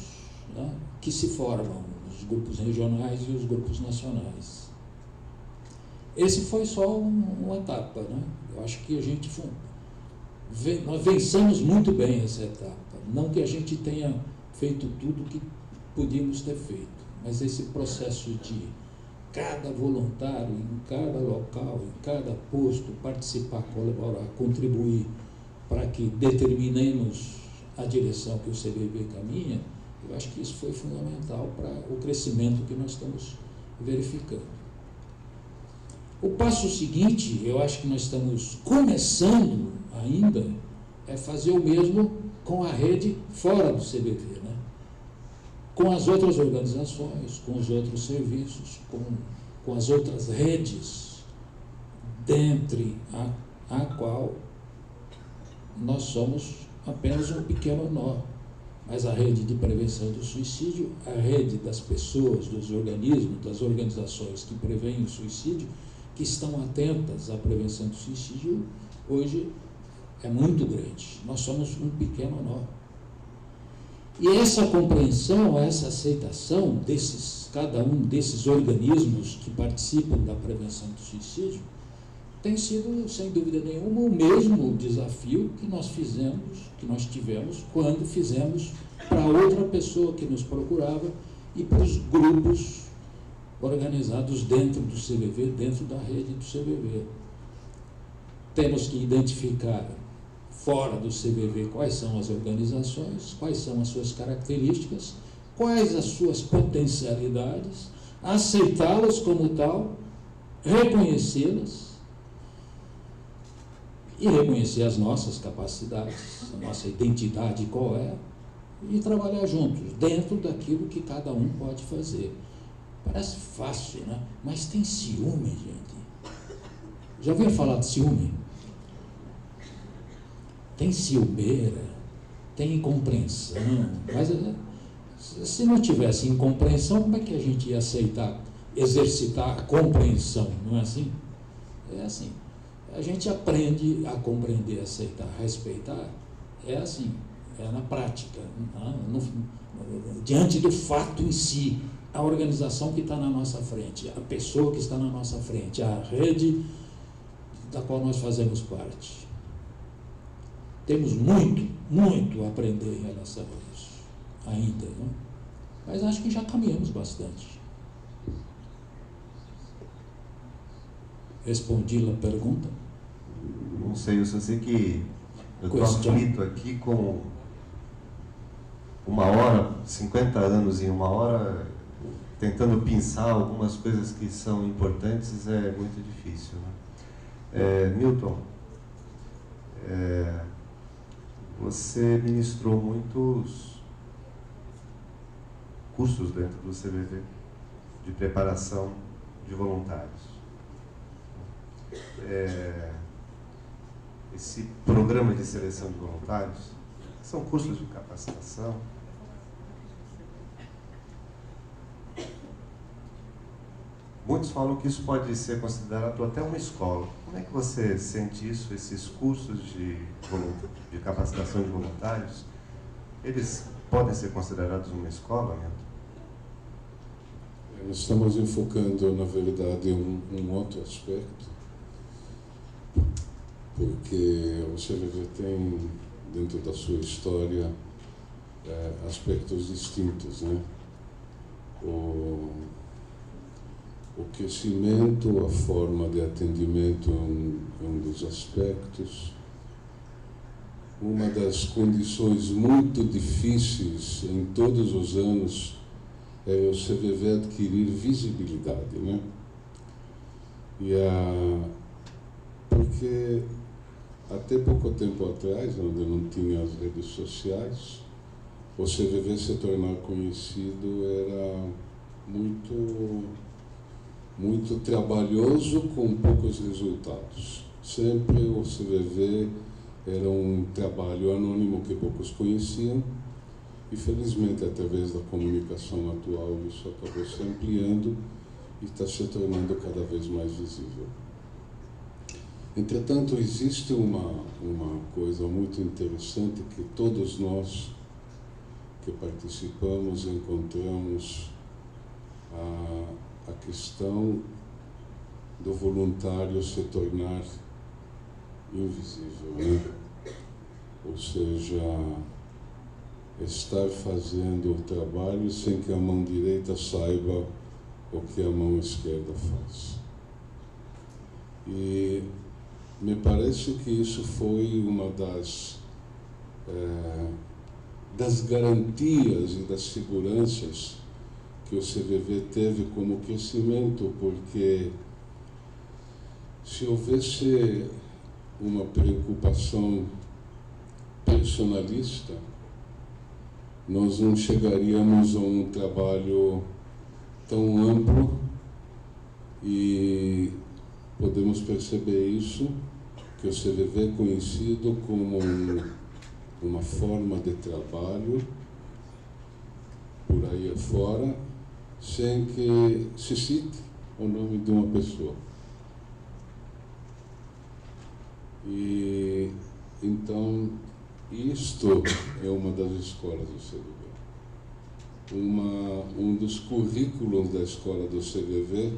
né, que se formam, os grupos regionais e os grupos nacionais. Esse foi só uma etapa, né? Eu acho que nós vencemos muito bem essa etapa. Não que a gente tenha feito tudo que podíamos ter feito, mas esse processo de cada voluntário, em cada local, em cada posto, participar, colaborar, contribuir para que determinemos a direção que o CVV caminha, eu acho que isso foi fundamental para o crescimento que nós estamos verificando. O passo seguinte, eu acho que nós estamos começando ainda, é fazer o mesmo com a rede fora do CVV, né? Com as outras organizações, com os outros serviços, com as outras redes, dentre a qual nós somos apenas um pequeno nó. Mas a rede de prevenção do suicídio, a rede das pessoas, dos organismos, das organizações que preveem o suicídio, que estão atentas à prevenção do suicídio, hoje é muito grande. Nós somos um pequeno nó. E essa compreensão, essa aceitação cada um desses organismos que participam da prevenção do suicídio, tem sido, sem dúvida nenhuma, o mesmo desafio que nós tivemos quando fizemos para outra pessoa que nos procurava e para os grupos organizados dentro do CVV, dentro da rede do CVV. Temos que identificar fora do CVV quais são as organizações, quais são as suas características, quais as suas potencialidades, aceitá-las como tal, reconhecê-las e reconhecer as nossas capacidades, a nossa identidade qual é, e trabalhar juntos, dentro daquilo que cada um pode fazer. Parece fácil, né? Mas tem ciúme, gente. Já ouviram falar de ciúme? Tem ciumeira, tem incompreensão, mas se não tivesse incompreensão, como é que a gente ia aceitar, exercitar a compreensão, não é assim? É assim. A gente aprende a compreender, aceitar, respeitar, é assim, é na prática, diante do fato em si, a organização que está na nossa frente, a pessoa que está na nossa frente, a rede da qual nós fazemos parte. Temos muito a aprender em relação a isso, ainda, não? Mas acho que já caminhamos bastante. Respondi-lhe a pergunta? Não sei, eu só sei que eu estou aflito aqui com 1 hora, 50 anos em 1 hora, tentando pensar algumas coisas que são importantes, é muito difícil, né? Milton, você ministrou muitos cursos dentro do CVV de preparação de voluntários. Esse programa de seleção de voluntários são cursos de capacitação. Muitos falam que isso pode ser considerado até uma escola. Como é que você sente isso, esses cursos de capacitação de voluntários? Eles podem ser considerados uma escola, Milton? Nós estamos enfocando, na verdade, um outro aspecto, porque o CVV tem, dentro da sua história, aspectos distintos, né? O crescimento, a forma de atendimento é um dos aspectos. Uma das condições muito difíceis em todos os anos é o CVV adquirir visibilidade, né? Porque até pouco tempo atrás, onde não tinha as redes sociais, o CVV se tornar conhecido era muito trabalhoso, com poucos resultados. Sempre o CVV era um trabalho anônimo que poucos conheciam, e felizmente, através da comunicação atual, isso acabou se ampliando e está se tornando cada vez mais visível. Entretanto, existe uma coisa muito interessante que todos nós que participamos encontramos a questão do voluntário se tornar invisível, né? Ou seja, estar fazendo o trabalho sem que a mão direita saiba o que a mão esquerda faz. E me parece que isso foi uma das garantias e das seguranças que o CVV teve como crescimento, porque se houvesse uma preocupação personalista, nós não chegaríamos a um trabalho tão amplo, e podemos perceber isso, que o CVV é conhecido como uma forma de trabalho por aí afora, sem que se cite o nome de uma pessoa. E então isto é uma das escolas do CVV. Um dos currículos da escola do CVV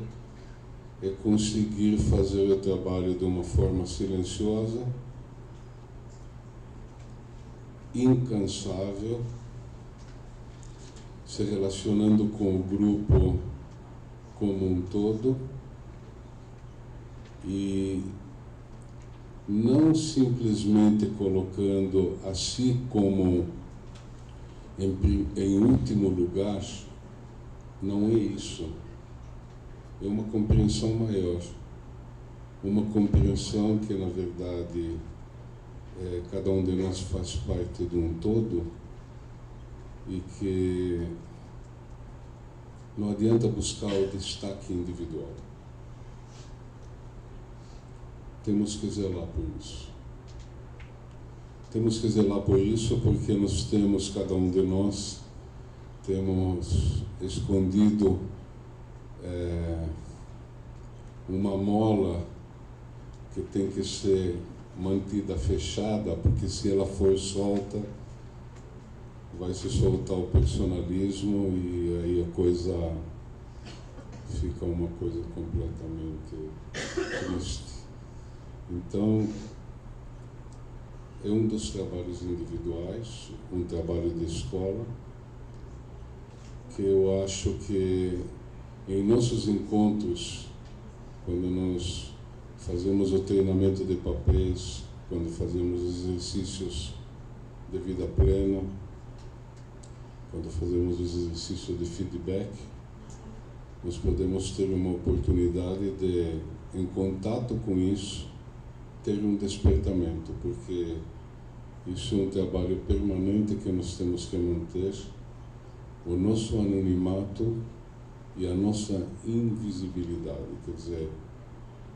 é conseguir fazer o trabalho de uma forma silenciosa, incansável, se relacionando com o grupo como um todo, e não simplesmente colocando a si como em último lugar. Não é isso. É uma compreensão maior, uma compreensão que, na verdade, cada um de nós faz parte de um todo, e que não adianta buscar o destaque individual. Temos que zelar por isso. Temos que zelar por isso porque nós temos, cada um de nós, temos escondido uma mola que tem que ser mantida fechada, porque se ela for solta, vai se soltar o personalismo, e aí a coisa fica uma coisa completamente triste. Então, é um dos trabalhos individuais, um trabalho de escola, que eu acho que em nossos encontros, quando nós fazemos o treinamento de papéis, quando fazemos exercícios de vida plena, quando fazemos os exercícios de feedback, nós podemos ter uma oportunidade de, em contato com isso, ter um despertamento, porque isso é um trabalho permanente que nós temos que manter, o nosso anonimato e a nossa invisibilidade. Quer dizer,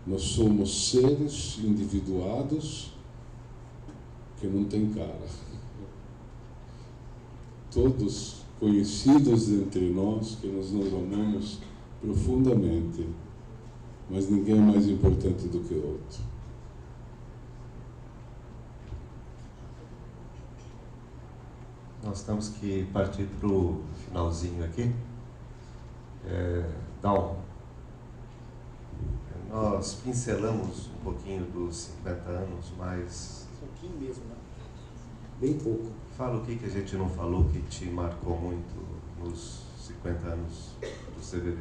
nós somos seres individuados que não têm cara. Todos conhecidos entre nós, que nós amamos profundamente, mas ninguém é mais importante do que o outro. Nós temos que partir para o finalzinho aqui. Nós pincelamos um pouquinho dos 50 anos, mas... Um pouquinho mesmo, né? Bem pouco. Fala o que a gente não falou que te marcou muito nos 50 anos do CVV.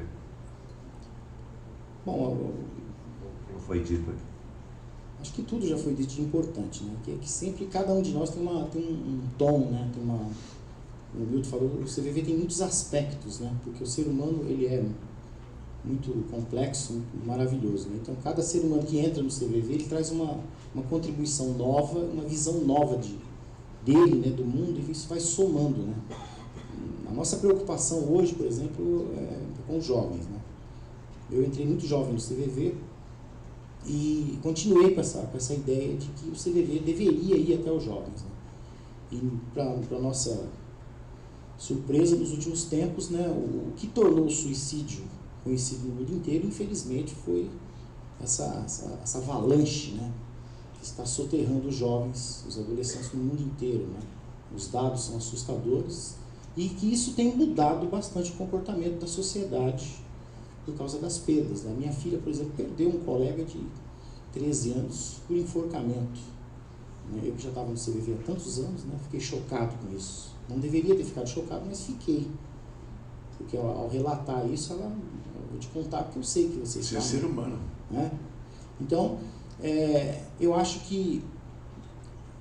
Bom, Não foi dito aqui. acho que tudo já foi dito de importante, né? Que sempre cada um de nós tem um tom, né? Tem uma, como o Milton falou, o CVV tem muitos aspectos, né? Porque o ser humano, ele é muito complexo, muito maravilhoso, né? Então, cada ser humano que entra no CVV, ele traz uma contribuição nova, uma visão nova dele, né? Do mundo, e isso vai somando, né? A nossa preocupação hoje, por exemplo, é com os jovens, né? Eu entrei muito jovem no CVV, e continuei com essa ideia de que o CVV deveria ir até os jovens, né? E para nossa surpresa, nos últimos tempos, né, o que tornou o suicídio conhecido no mundo inteiro, infelizmente, foi essa avalanche, né, que está soterrando os jovens, os adolescentes no mundo inteiro, né? Os dados são assustadores e que isso tem mudado bastante o comportamento da sociedade por causa das perdas, né? Minha filha, por exemplo, perdeu um colega de 13 anos por enforcamento, né? Eu que já estava no CVV há tantos anos, né, fiquei chocado com isso. Não deveria ter ficado chocado, mas fiquei. Porque ao relatar isso, eu vou te contar porque eu sei que você está. Você é ser humano. Né? Então, eu acho que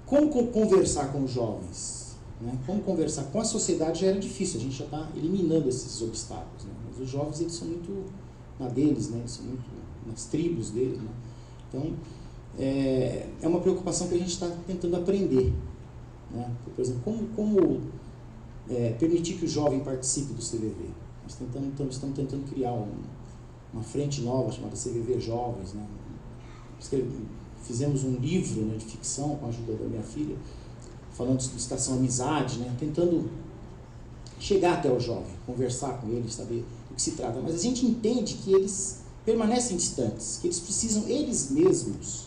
como conversar com os jovens, né? Como conversar com a sociedade já era difícil, a gente já está eliminando esses obstáculos, né? Mas os jovens, eles são muito na deles, né? Eles são muito nas tribos deles, né? Então, é uma preocupação que a gente está tentando aprender, né? Por exemplo, como permitir que o jovem participe do CVV. Nós estamos tentando criar uma frente nova chamada CVV Jovens, né? Fizemos um livro, né, de ficção com a ajuda da minha filha, falando de Estação Amizade, né, tentando chegar até o jovem, conversar com ele, saber do que se trata. Mas a gente entende que eles permanecem distantes, que eles precisam eles mesmos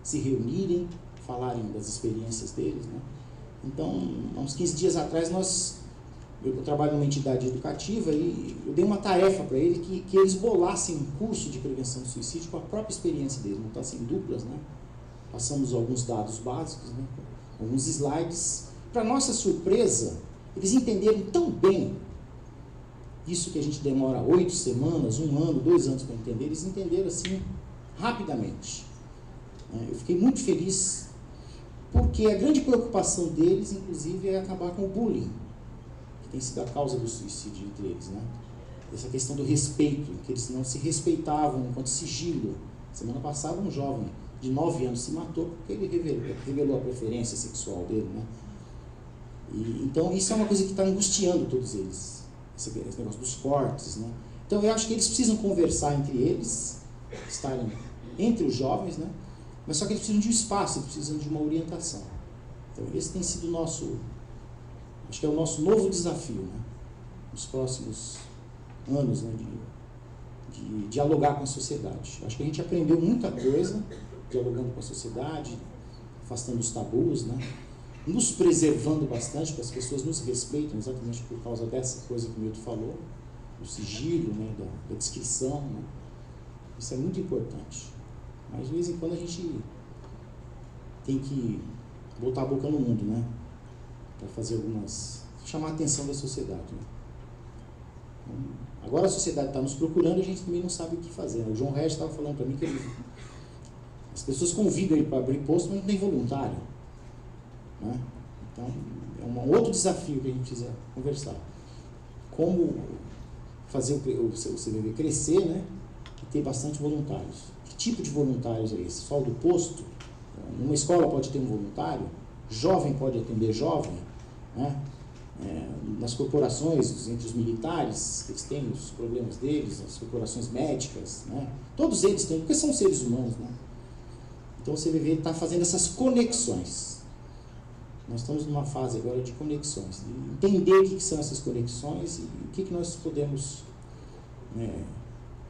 se reunirem, falarem das experiências deles, né? Então, há uns 15 dias atrás, eu trabalho numa entidade educativa e eu dei uma tarefa para ele que eles bolassem um curso de prevenção do suicídio com a própria experiência deles, montassem duplas, né? Passamos alguns dados básicos, né? Alguns slides. Para nossa surpresa, eles entenderam tão bem isso que a gente demora 8 semanas, 1 ano, 2 anos para entender, eles entenderam assim rapidamente. Eu fiquei muito feliz porque a grande preocupação deles, inclusive, é acabar com o bullying, que tem sido a causa do suicídio entre eles, né? Essa questão do respeito, que eles não se respeitavam enquanto sigilo. Semana passada, um jovem de 9 anos se matou porque ele revelou a preferência sexual dele, né? Então, isso é uma coisa que está angustiando todos eles, esse negócio dos cortes, né? Então, eu acho que eles precisam conversar entre eles, estarem entre os jovens, né? Mas só que eles precisam de um espaço, eles precisam de uma orientação. Então, esse tem sido o nosso, acho que é o nosso novo desafio, né? Nos próximos anos, né? De dialogar com a sociedade. Acho que a gente aprendeu muita coisa dialogando com a sociedade, afastando os tabus, né? Nos preservando bastante, para as pessoas nos respeitem, exatamente por causa dessa coisa que o Milton falou, do sigilo, né? da descrição, né? Isso é muito importante. Mas de vez em quando a gente tem que botar a boca no mundo, né? Para fazer chamar a atenção da sociedade, né? Agora a sociedade está nos procurando e a gente também não sabe o que fazer, né? O João Regis estava falando para mim que as pessoas convidam ele para abrir posto, mas não tem voluntário, né? Então é um outro desafio que a gente precisa conversar. Como fazer o CVV crescer, né? E ter bastante voluntários. Que tipo de voluntários é esse? Só o do posto? Numa escola pode ter um voluntário? Jovem pode atender jovem? Né? Nas corporações, entre os militares, eles têm os problemas deles, as corporações médicas, né? Todos eles têm, porque são seres humanos, né? Então o CVV está fazendo essas conexões. Nós estamos numa fase agora de conexões, de entender o que são essas conexões e o que nós podemos,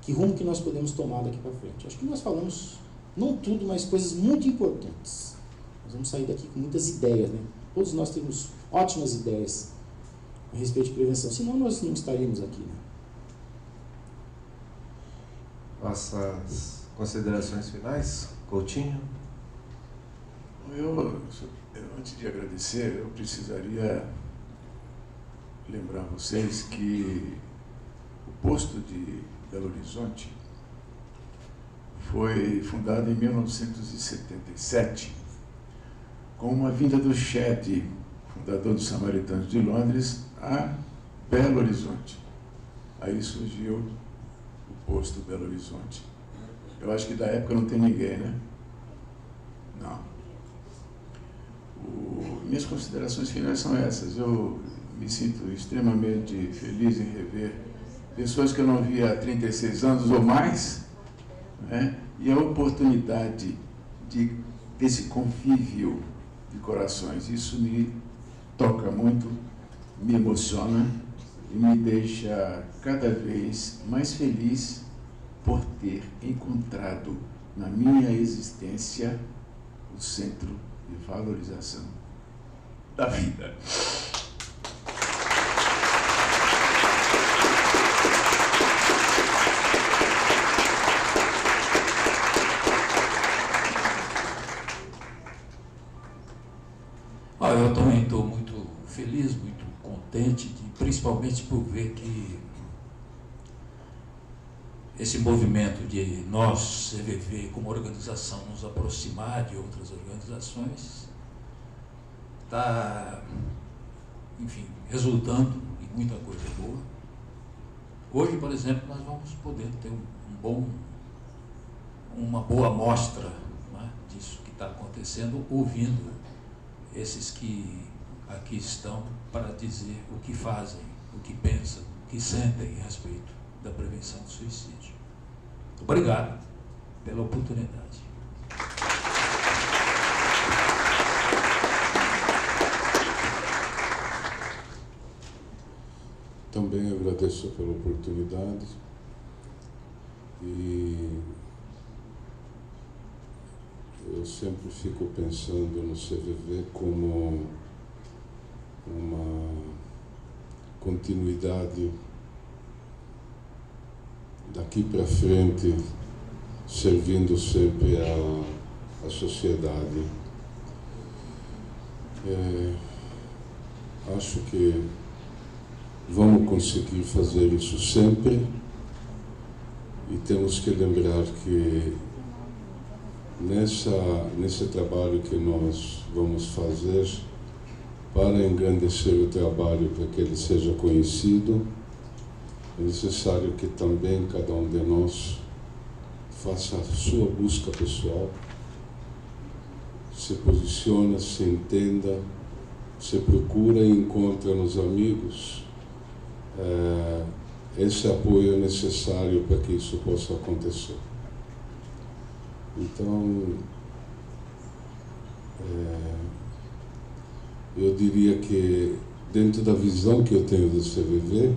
que rumo que nós podemos tomar daqui para frente. Acho que nós falamos, não tudo, mas coisas muito importantes. Nós vamos sair daqui com muitas ideias, né? Todos nós temos ótimas ideias a respeito de prevenção, senão nós não estaríamos aqui, né? Nossas considerações finais, Coutinho? Eu, antes de agradecer, eu precisaria lembrar vocês que o posto de Belo Horizonte foi fundado em 1977 com uma vinda do Ched, fundador dos Samaritanos de Londres, a Belo Horizonte. Aí surgiu o posto Belo Horizonte. Eu acho que da época não tem ninguém, né? Não. Minhas considerações finais são essas. Eu me sinto extremamente feliz em rever pessoas que eu não via há 36 anos ou mais, né? E a oportunidade desse convívio de corações. Isso me toca muito, me emociona e me deixa cada vez mais feliz por ter encontrado na minha existência, o centro de valorização da vida. Eu também estou muito feliz, muito contente, principalmente por ver que esse movimento de nós, CVV, como organização, nos aproximar de outras organizações, está, enfim, resultando em muita coisa boa. Hoje, por exemplo, nós vamos poder ter uma boa amostra, né, disso que está acontecendo, ouvindo esses que aqui estão para dizer o que fazem, o que pensam, o que sentem a respeito da prevenção do suicídio. Obrigado pela oportunidade. Também agradeço pela oportunidade e eu sempre fico pensando no CVV como uma continuidade daqui para frente, servindo sempre a sociedade. Acho que vamos conseguir fazer isso sempre e temos que lembrar que nesse trabalho que nós vamos fazer, para engrandecer o trabalho, para que ele seja conhecido, é necessário que também cada um de nós faça a sua busca pessoal, se posiciona, se entenda, se procura e encontra nos amigos esse apoio necessário para que isso possa acontecer. Então, eu diria que dentro da visão que eu tenho do CVV,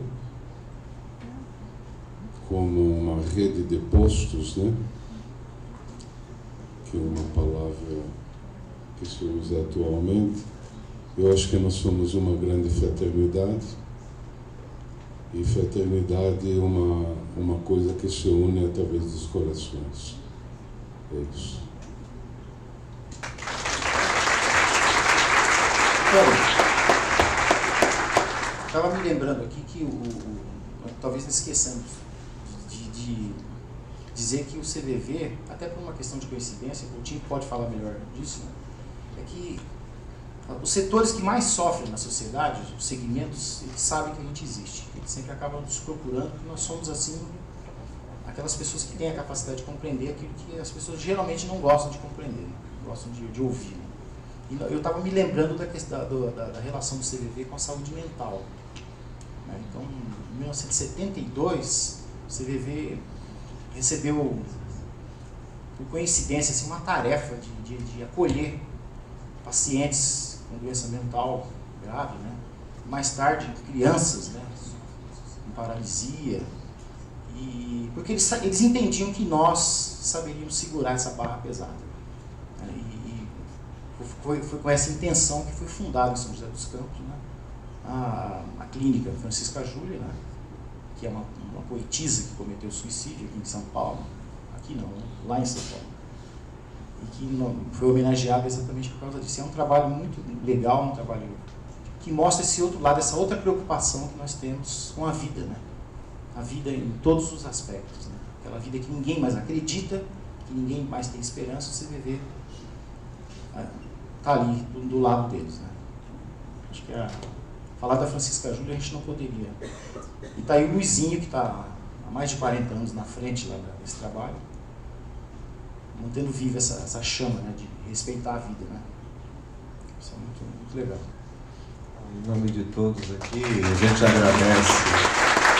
como uma rede de postos, né, que é uma palavra que se usa atualmente, eu acho que nós somos uma grande fraternidade, e fraternidade é uma coisa que se une através dos corações. É isso. Estava me lembrando aqui que talvez esqueçamos de dizer que o CVV, até por uma questão de coincidência, o Tim pode falar melhor disso, né? É que os setores que mais sofrem na sociedade, os segmentos, eles sabem que a gente existe. Eles sempre acabam nos procurando, porque nós somos, assim, aquelas pessoas que têm a capacidade de compreender aquilo que as pessoas geralmente não gostam de compreender, né? Gostam de ouvir. Né? E eu estava me lembrando da relação do CVV com a saúde mental. Né? Então, em 1972, o CVV recebeu, por coincidência, assim, uma tarefa de acolher pacientes com doença mental grave, né? Mais tarde, crianças, né? Com paralisia. Porque eles entendiam que nós saberíamos segurar essa barra pesada. Né? E foi com essa intenção que foi fundada em São José dos Campos, né? a clínica Francisca Júlia, né? Que é uma poetisa que cometeu suicídio aqui em São Paulo. Aqui não, lá em São Paulo. E que foi homenageada exatamente por causa disso. É um trabalho muito legal, um trabalho que mostra esse outro lado, essa outra preocupação que nós temos com a vida, né? A vida em todos os aspectos, né? Aquela vida que ninguém mais acredita, que ninguém mais tem esperança, o CVV está ali do lado deles, né? Acho que falar da Francisca Júlia a gente não poderia. E está aí o Luizinho, que está há mais de 40 anos na frente lá desse trabalho, mantendo viva essa chama, né, de respeitar a vida, né? Isso é muito, muito legal. Em nome de todos aqui, a gente agradece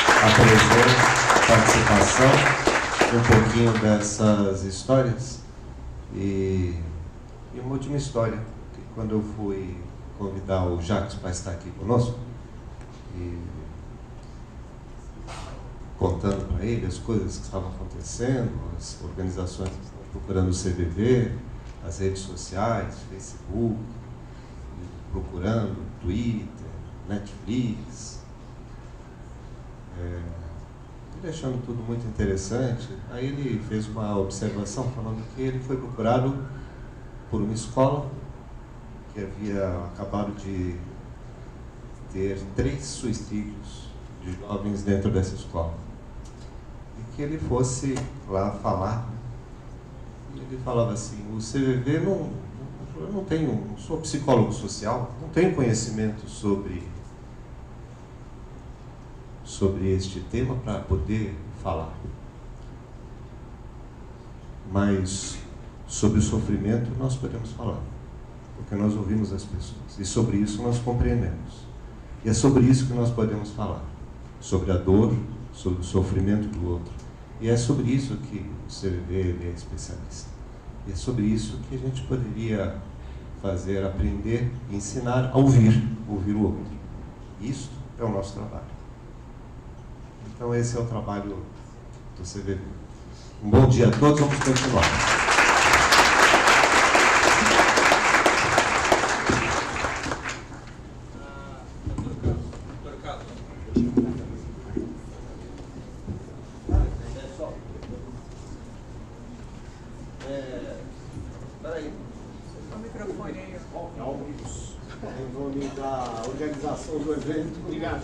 a presença, a participação, um pouquinho dessas histórias. E uma última história, que quando eu fui convidar o Jacques para estar aqui conosco, e contando para ele as coisas que estavam acontecendo, as organizações que estavam procurando o CVV, as redes sociais, Facebook, procurando Twitter, Netflix, ele achando tudo muito interessante. Aí ele fez uma observação falando que ele foi procurado por uma escola que havia acabado de ter 3 suicídios de jovens dentro dessa escola. E que ele fosse lá falar. E ele falava assim, o CVV eu não sou psicólogo social, não tenho conhecimento sobre este tema para poder falar. Mas sobre o sofrimento nós podemos falar, porque nós ouvimos as pessoas e sobre isso nós compreendemos. E é sobre isso que nós podemos falar, sobre a dor, sobre o sofrimento do outro. E é sobre isso que o CVV é especialista. E é sobre isso que a gente poderia fazer, aprender, ensinar a ouvir o outro. Isso é o nosso trabalho. Então esse é o trabalho do CVV. Um bom dia a todos, vamos continuar. Em nome da organização do evento. Obrigado.